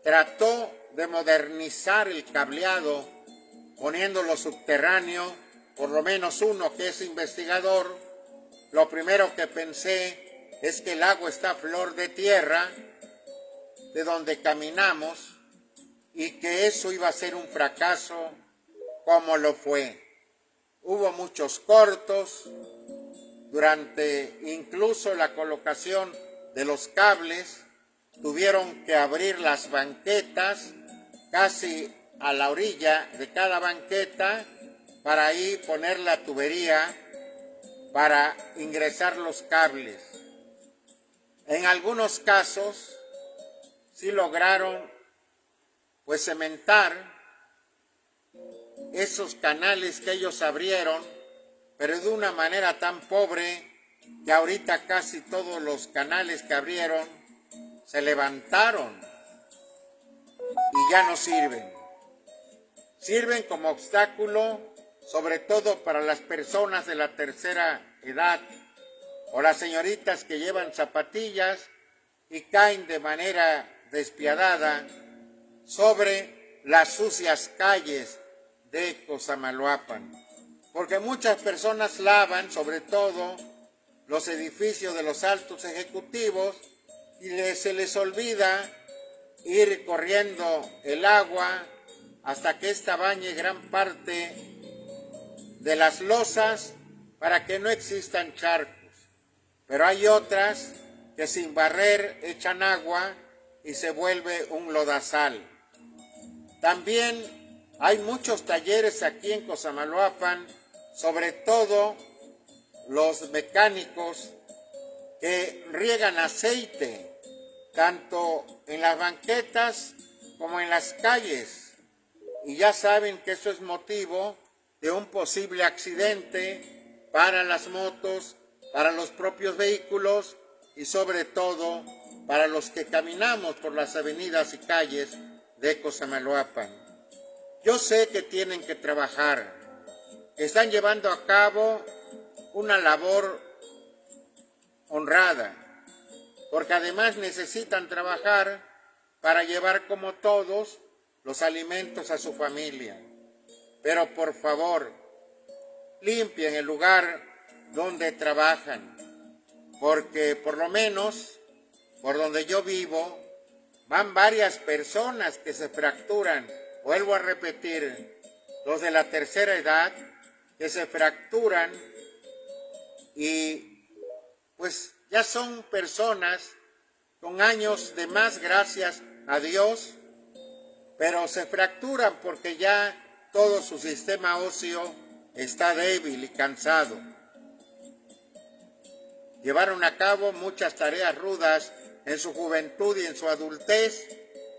trató de modernizar el cableado poniéndolo subterráneo, por lo menos uno que es investigador, lo primero que pensé es que el agua está a flor de tierra, de donde caminamos, y que eso iba a ser un fracaso como lo fue. Hubo muchos cortos durante incluso la colocación de los cables, tuvieron que abrir las banquetas casi a la orilla de cada banqueta para ahí poner la tubería para ingresar los cables. En algunos casos sí lograron cementar esos canales que ellos abrieron, pero de una manera tan pobre que ahorita casi todos los canales que abrieron se levantaron y ya no sirven. Sirven como obstáculo, sobre todo para las personas de la tercera edad o las señoritas que llevan zapatillas y caen de manera despiadada sobre las sucias calles de Cosamaloapan. Porque muchas personas lavan, sobre todo los edificios de los altos ejecutivos, y se les olvida ir corriendo el agua hasta que ésta bañe gran parte de las losas para que no existan charcos. Pero hay otras que sin barrer echan agua y se vuelve un lodazal. También hay muchos talleres aquí en Cosamaloapan, sobre todo los mecánicos que riegan aceite, tanto en las banquetas como en las calles. Y ya saben que eso es motivo de un posible accidente para las motos, para los propios vehículos y sobre todo para los que caminamos por las avenidas y calles de Cosamaloapan. Yo sé que tienen que trabajar, que están llevando a cabo una labor honrada, porque además necesitan trabajar para llevar como todos los alimentos a su familia. Pero por favor, limpien el lugar donde trabajan, porque por lo menos por donde yo vivo van varias personas que se fracturan. Vuelvo a repetir, los de la tercera edad que se fracturan y ya son personas con años de más, gracias a Dios, pero se fracturan porque ya todo su sistema óseo está débil y cansado. Llevaron a cabo muchas tareas rudas en su juventud y en su adultez,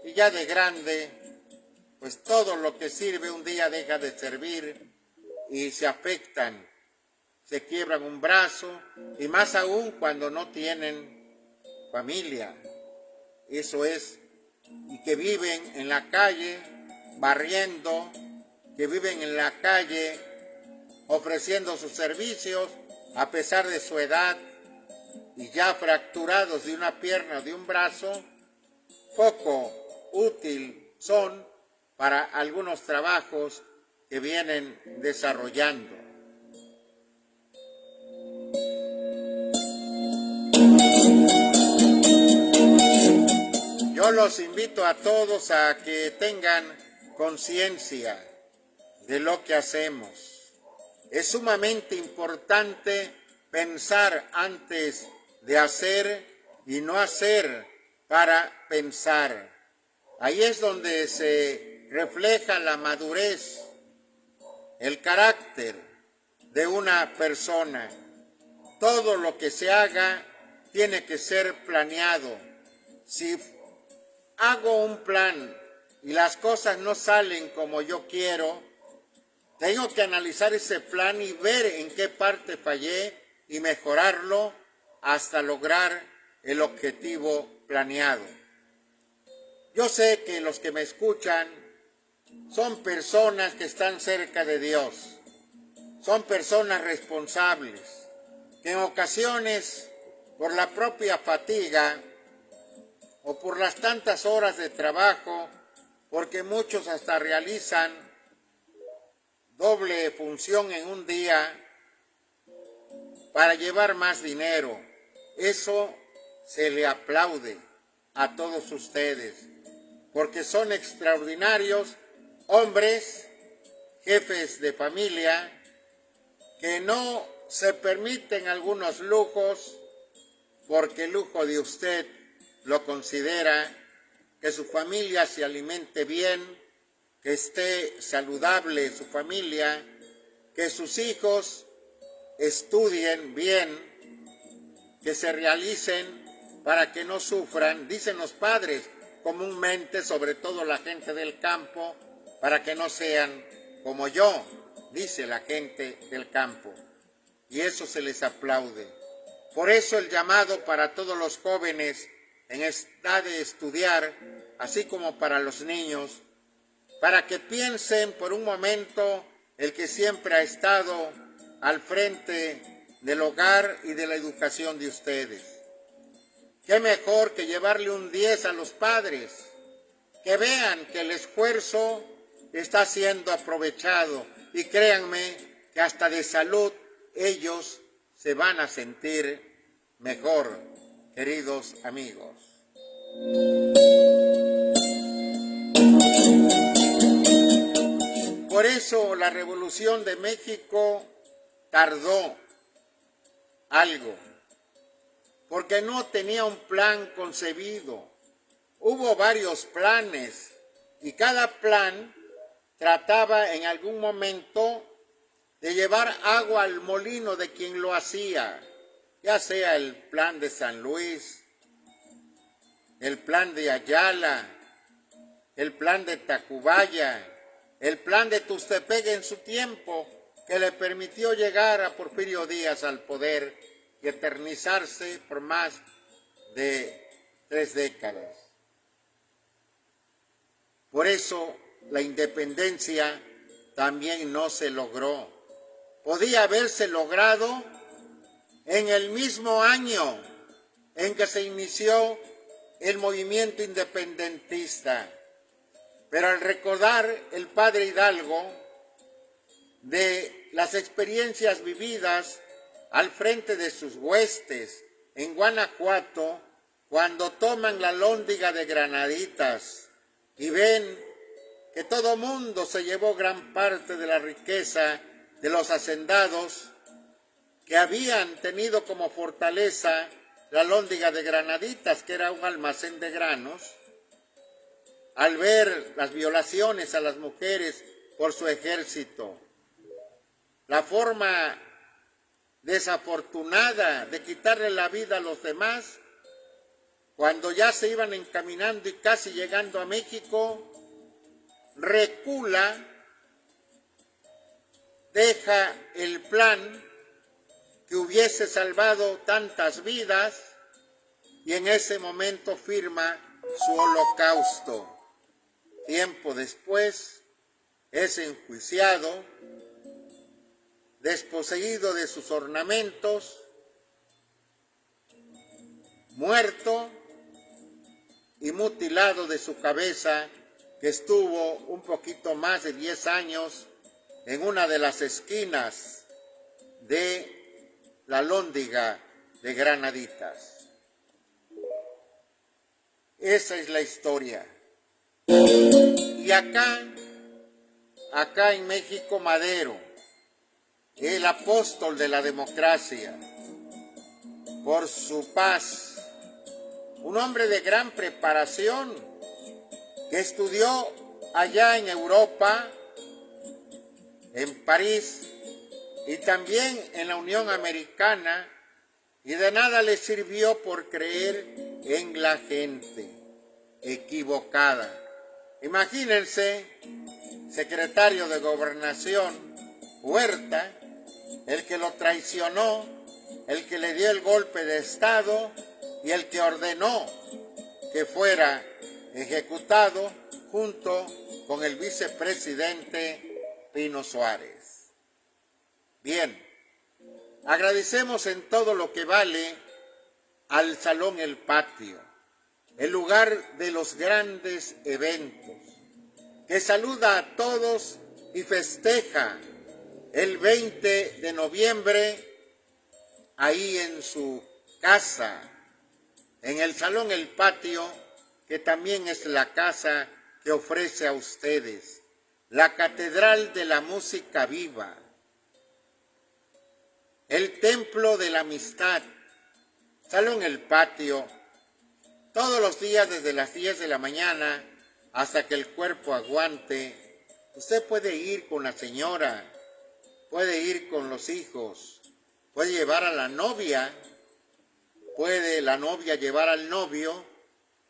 y ya de grande, todo lo que sirve un día deja de servir y se afectan, se quiebran un brazo, y más aún cuando no tienen familia. Eso es, y que viven en la calle barriendo, que viven en la calle ofreciendo sus servicios a pesar de su edad y ya fracturados de una pierna o de un brazo, poco útil son para algunos trabajos que vienen desarrollando. Yo los invito a todos a que tengan conciencia de lo que hacemos. Es sumamente importante pensar antes de hacer y no hacer para pensar. Ahí es donde se refleja la madurez, el carácter de una persona. Todo lo que se haga tiene que ser planeado. Si hago un plan y las cosas no salen como yo quiero, tengo que analizar ese plan y ver en qué parte fallé y mejorarlo hasta lograr el objetivo planeado. Yo sé que los que me escuchan son personas que están cerca de Dios, son personas responsables, que en ocasiones, por la propia fatiga o por las tantas horas de trabajo, porque muchos hasta realizan doble función en un día para llevar más dinero, eso se le aplaude a todos ustedes, porque son extraordinarios hombres, jefes de familia, que no se permiten algunos lujos, porque el lujo de usted lo considera que su familia se alimente bien, que esté saludable su familia, que sus hijos estudien bien, que se realicen para que no sufran, dicen los padres comúnmente, sobre todo la gente del campo, para que no sean como yo, dice la gente del campo. Y eso se les aplaude. Por eso el llamado para todos los jóvenes en edad de estudiar, así como para los niños, para que piensen por un momento el que siempre ha estado al frente del hogar y de la educación de ustedes. ¿Qué mejor que llevarle un 10 a los padres? Que vean que el esfuerzo está siendo aprovechado y créanme que hasta de salud ellos se van a sentir mejor, queridos amigos. Por eso la Revolución de México tardó algo, porque no tenía un plan concebido. Hubo varios planes y cada plan trataba en algún momento de llevar agua al molino de quien lo hacía, ya sea el plan de San Luis, el plan de Ayala, el plan de Tacubaya, el plan de Tuxtepec en su tiempo, que le permitió llegar a Porfirio Díaz al poder y eternizarse por más de 3 décadas. Por eso la independencia también no se logró. Podía haberse logrado en el mismo año en que se inició el movimiento independentista. Pero al recordar el padre Hidalgo de las experiencias vividas al frente de sus huestes en Guanajuato, cuando toman la Alhóndiga de Granaditas y ven que todo mundo se llevó gran parte de la riqueza de los hacendados que habían tenido como fortaleza la Alhóndiga de Granaditas, que era un almacén de granos, al ver las violaciones a las mujeres por su ejército, la forma desafortunada de quitarle la vida a los demás, cuando ya se iban encaminando y casi llegando a México, recula, deja el plan que hubiese salvado tantas vidas y en ese momento firma su holocausto. Tiempo después es enjuiciado, desposeído de sus ornamentos, muerto y mutilado de su cabeza, que estuvo un poquito más de 10 años en una de las esquinas de la Alhóndiga de Granaditas. Esa es la historia. Y acá en México, Madero, el apóstol de la democracia, por su paz, un hombre de gran preparación, que estudió allá en Europa, en París, y también en la Unión Americana, y de nada le sirvió por creer en la gente equivocada. Imagínense, secretario de Gobernación, Huerta, el que lo traicionó, el que le dio el golpe de Estado y el que ordenó que fuera ejecutado junto con el vicepresidente Pino Suárez. Bien, agradecemos en todo lo que vale al Salón El Patio, el lugar de los grandes eventos, que saluda a todos y festeja el 20 de noviembre ahí en su casa, en el Salón El Patio, que también es la casa que ofrece a ustedes, la Catedral de la Música Viva, el Templo de la Amistad, Salón El Patio, todos los días desde las 10 de la mañana hasta que el cuerpo aguante. Usted puede ir con la señora, puede ir con los hijos, puede llevar a la novia, puede la novia llevar al novio,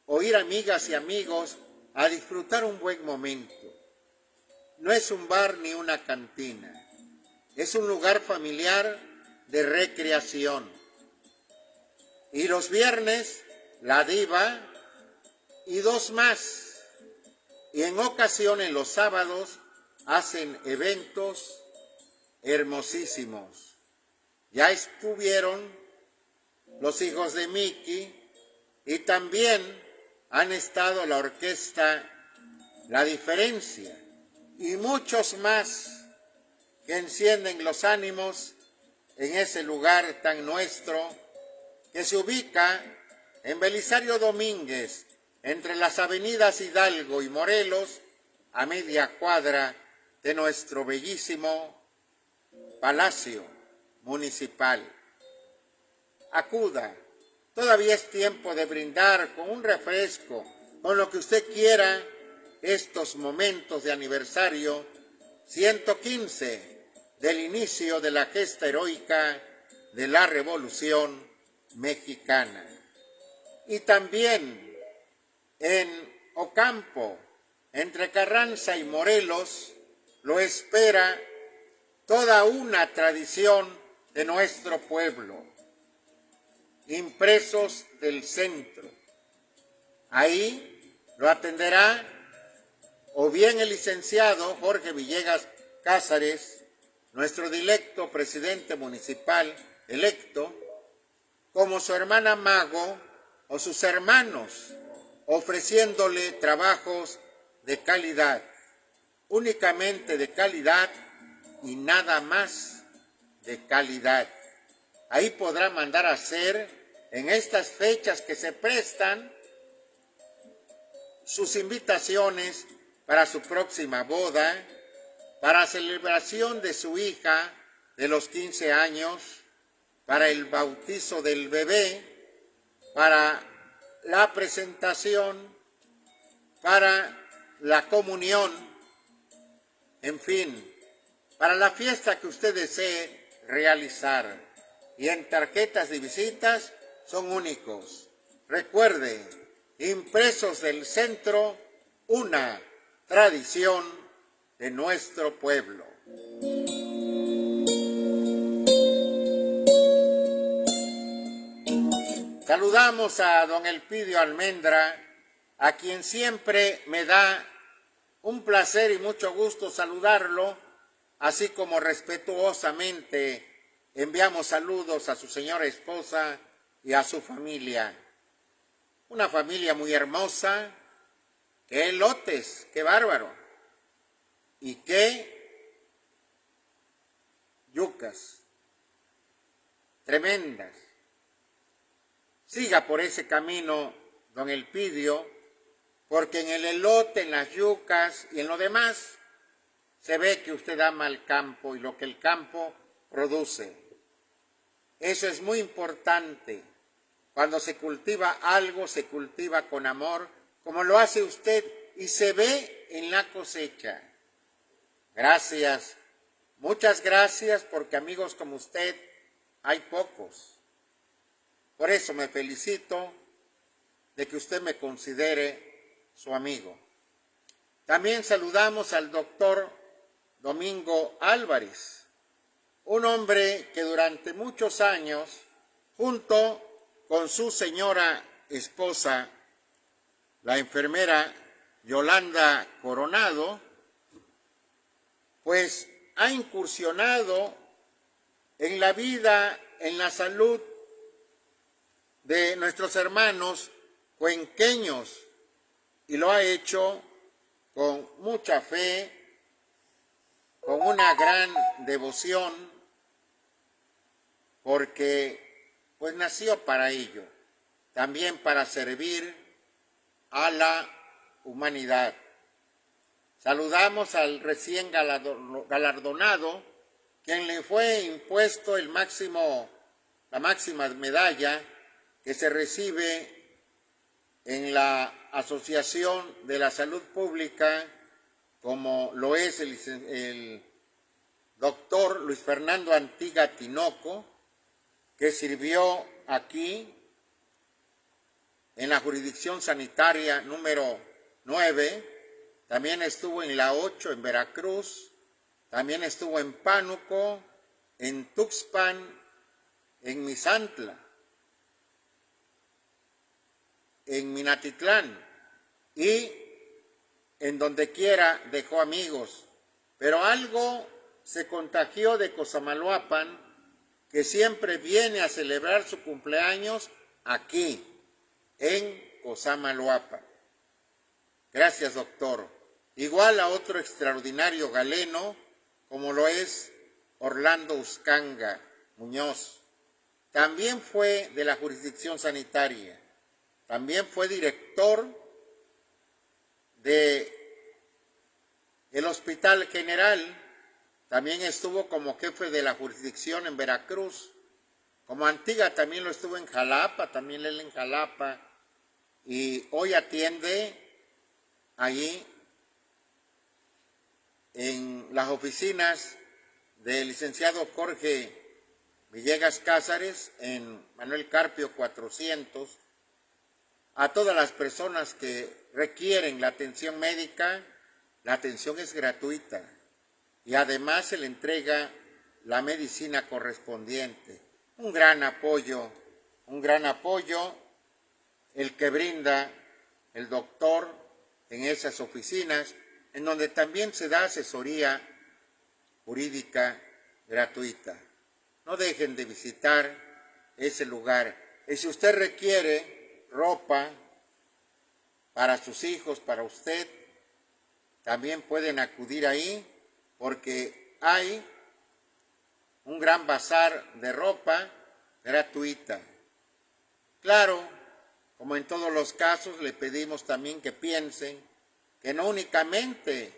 o ir amigas y amigos a disfrutar un buen momento. No es un bar ni una cantina, es un lugar familiar de recreación. Y los viernes, la Diva y dos más. Y en ocasiones los sábados hacen eventos hermosísimos. Ya estuvieron los hijos de Mickey y también han estado la orquesta La Diferencia y muchos más que encienden los ánimos en ese lugar tan nuestro que se ubica en Belisario Domínguez, entre las avenidas Hidalgo y Morelos, a media cuadra de nuestro bellísimo Palacio Municipal. Acuda, todavía es tiempo de brindar con un refresco, con lo que usted quiera, estos momentos de aniversario 115 del inicio de la gesta heroica de la Revolución Mexicana. Y también en Ocampo, entre Carranza y Morelos, lo espera toda una tradición de nuestro pueblo, Impresos del Centro. Ahí lo atenderá o bien el licenciado Jorge Villegas Cázares, nuestro dilecto presidente municipal electo, como su hermana Mago o sus hermanos, ofreciéndole trabajos de calidad, únicamente de calidad y nada más de calidad. Ahí podrá mandar a hacer, en estas fechas que se prestan, sus invitaciones para su próxima boda, para celebración de su hija de los 15 años, para el bautizo del bebé, para la presentación, para la comunión, en fin, para la fiesta que usted desee realizar. Y en tarjetas de visitas son únicos. Recuerde, Impresos del Centro, una tradición de nuestro pueblo. Saludamos a don Elpidio Almendra, a quien siempre me da un placer y mucho gusto saludarlo, así como respetuosamente enviamos saludos a su señora esposa y a su familia. Una familia muy hermosa, qué elotes, qué bárbaro, y qué yucas tremendas. Siga por ese camino don Elpidio, porque en el elote, en las yucas y en lo demás se ve que usted ama el campo y lo que el campo produce. Eso es muy importante. Cuando se cultiva algo, se cultiva con amor, como lo hace usted, y se ve en la cosecha. Gracias, muchas gracias, porque amigos como usted hay pocos. Por eso me felicito de que usted me considere su amigo. También saludamos al doctor Domingo Álvarez, un hombre que durante muchos años, junto con su señora esposa, la enfermera Yolanda Coronado, pues ha incursionado en la vida, en la salud de nuestros hermanos cuenqueños, y lo ha hecho con mucha fe, con una gran devoción, porque pues nació para ello, también para servir a la humanidad. Saludamos al recién galardonado, quien le fue impuesto la máxima medalla que se recibe en la Asociación de la Salud Pública, como lo es el doctor Luis Fernando Antiga Tinoco, que sirvió aquí en la jurisdicción sanitaria número 9, también estuvo en la 8 en Veracruz, también estuvo en Pánuco, en Tuxpan, en Misantla, en Minatitlán, y en donde quiera dejó amigos. Pero algo se contagió de Cosamaloapan, que siempre viene a celebrar su cumpleaños aquí, en Cosamaloapan. Gracias, doctor. Igual a otro extraordinario galeno, como lo es Orlando Uscanga Muñoz. También fue de la jurisdicción sanitaria. También fue director del Hospital General. También estuvo como jefe de la jurisdicción en Veracruz. Como Antiga también lo estuvo en Jalapa, también él en Jalapa. Y hoy atiende allí en las oficinas del licenciado Jorge Villegas Cázares, en Manuel Carpio 400, a todas las personas que requieren la atención médica. La atención es gratuita y además se le entrega la medicina correspondiente. Un gran apoyo el que brinda el doctor en esas oficinas, en donde también se da asesoría jurídica gratuita. No dejen de visitar ese lugar. Y si usted requiere ropa para sus hijos, para usted, también pueden acudir ahí, porque hay un gran bazar de ropa gratuita. Claro, como en todos los casos, le pedimos también que piensen que no únicamente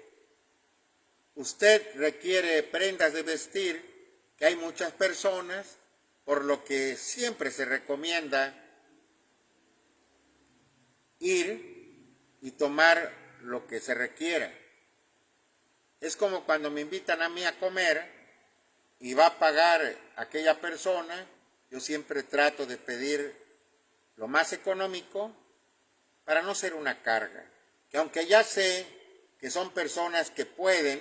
usted requiere prendas de vestir, que hay muchas personas, por lo que siempre se recomienda ir y tomar lo que se requiera. Es como cuando me invitan a mí a comer y va a pagar aquella persona, yo siempre trato de pedir lo más económico para no ser una carga. Que aunque ya sé que son personas que pueden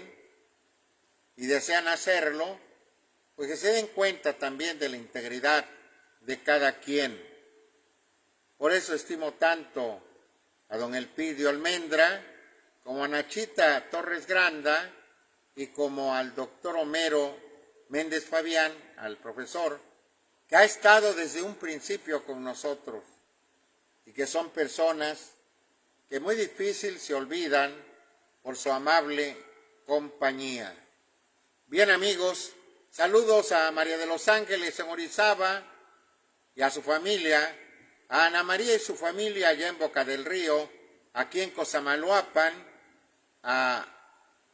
y desean hacerlo, pues que se den cuenta también de la integridad de cada quien. Por eso estimo tanto a don Elpidio Almendra, como a Nachita Torres Granda y como al doctor Homero Méndez Fabián, al profesor, que ha estado desde un principio con nosotros y que son personas que muy difícil se olvidan por su amable compañía. Bien, amigos, saludos a María de los Ángeles en Orizaba y a su familia, a Ana María y su familia allá en Boca del Río, aquí en Cosamaloapan, a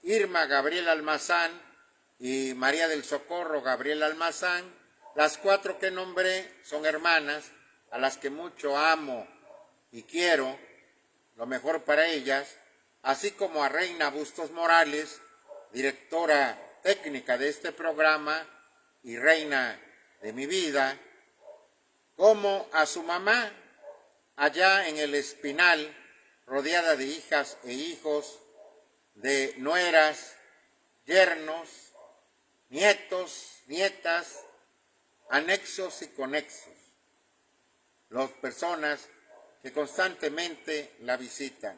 Irma Gabriel Almazán y María del Socorro Gabriel Almazán. Las 4 que nombré son hermanas, a las que mucho amo y quiero, lo mejor para ellas, así como a Reina Bustos Morales, directora técnica de este programa y reina de mi vida, como a su mamá, allá en el Espinal, rodeada de hijas e hijos, de nueras, yernos, nietos, nietas, anexos y conexos, las personas que constantemente la visitan.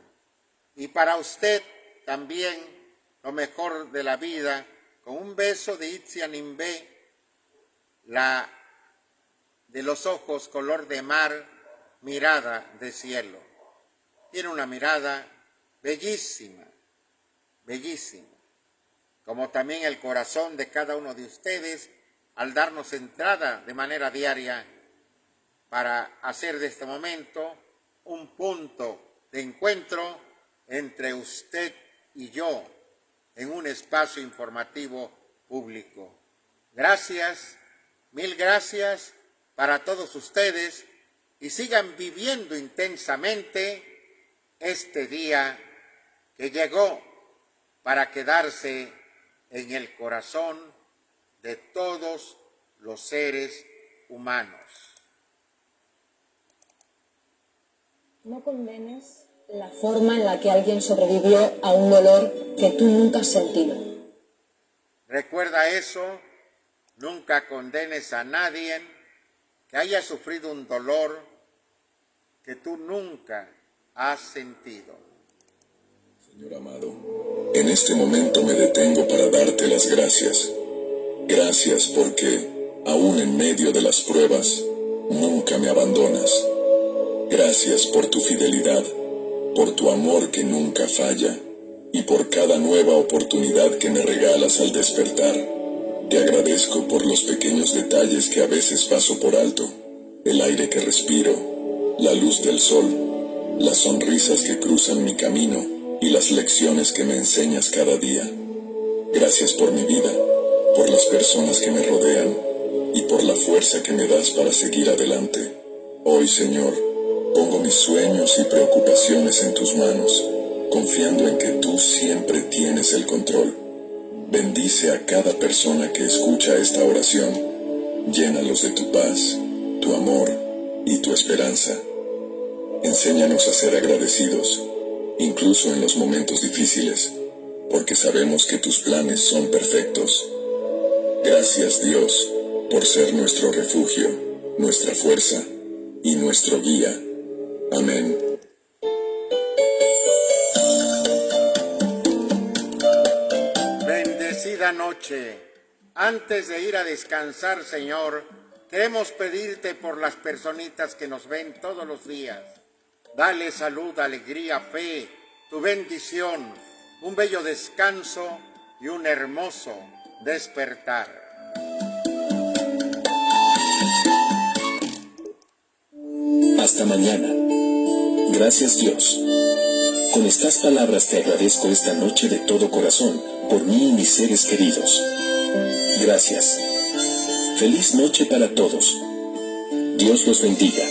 Y para usted también lo mejor de la vida, con un beso de Itzia Nimbé, la de los ojos color de mar, mirada de cielo. Tiene una mirada bellísima, bellísima, como también el corazón de cada uno de ustedes al darnos entrada de manera diaria para hacer de este momento un punto de encuentro entre usted y yo en un espacio informativo público. Gracias, mil gracias para todos ustedes y sigan viviendo intensamente este día que llegó para quedarse en el corazón de todos los seres humanos. No condenes la forma en la que alguien sobrevivió a un dolor que tú nunca has sentido. Recuerda eso, nunca condenes a nadie que haya sufrido un dolor que tú nunca has sentido. Señor amado, en este momento me detengo para darte las gracias. Gracias porque, aún en medio de las pruebas, nunca me abandonas. Gracias por tu fidelidad, por tu amor que nunca falla, y por cada nueva oportunidad que me regalas al despertar. Te agradezco por los pequeños detalles que a veces paso por alto, el aire que respiro, la luz del sol, las sonrisas que cruzan mi camino y las lecciones que me enseñas cada día. Gracias por mi vida, por las personas que me rodean y por la fuerza que me das para seguir adelante. Hoy, Señor, pongo mis sueños y preocupaciones en tus manos, confiando en que tú siempre tienes el control. Bendice a cada persona que escucha esta oración. Llénalos de tu paz, tu amor y tu esperanza. Enséñanos a ser agradecidos, incluso en los momentos difíciles, porque sabemos que tus planes son perfectos. Gracias, Dios, por ser nuestro refugio, nuestra fuerza y nuestro guía. Amén. Bendecida noche. Antes de ir a descansar, Señor, queremos pedirte por las personitas que nos ven todos los días. Dale salud, alegría, fe, tu bendición, un bello descanso y un hermoso despertar. Hasta mañana. Gracias, Dios. Con estas palabras te agradezco esta noche de todo corazón, por mí y mis seres queridos. Gracias. Feliz noche para todos. Dios los bendiga.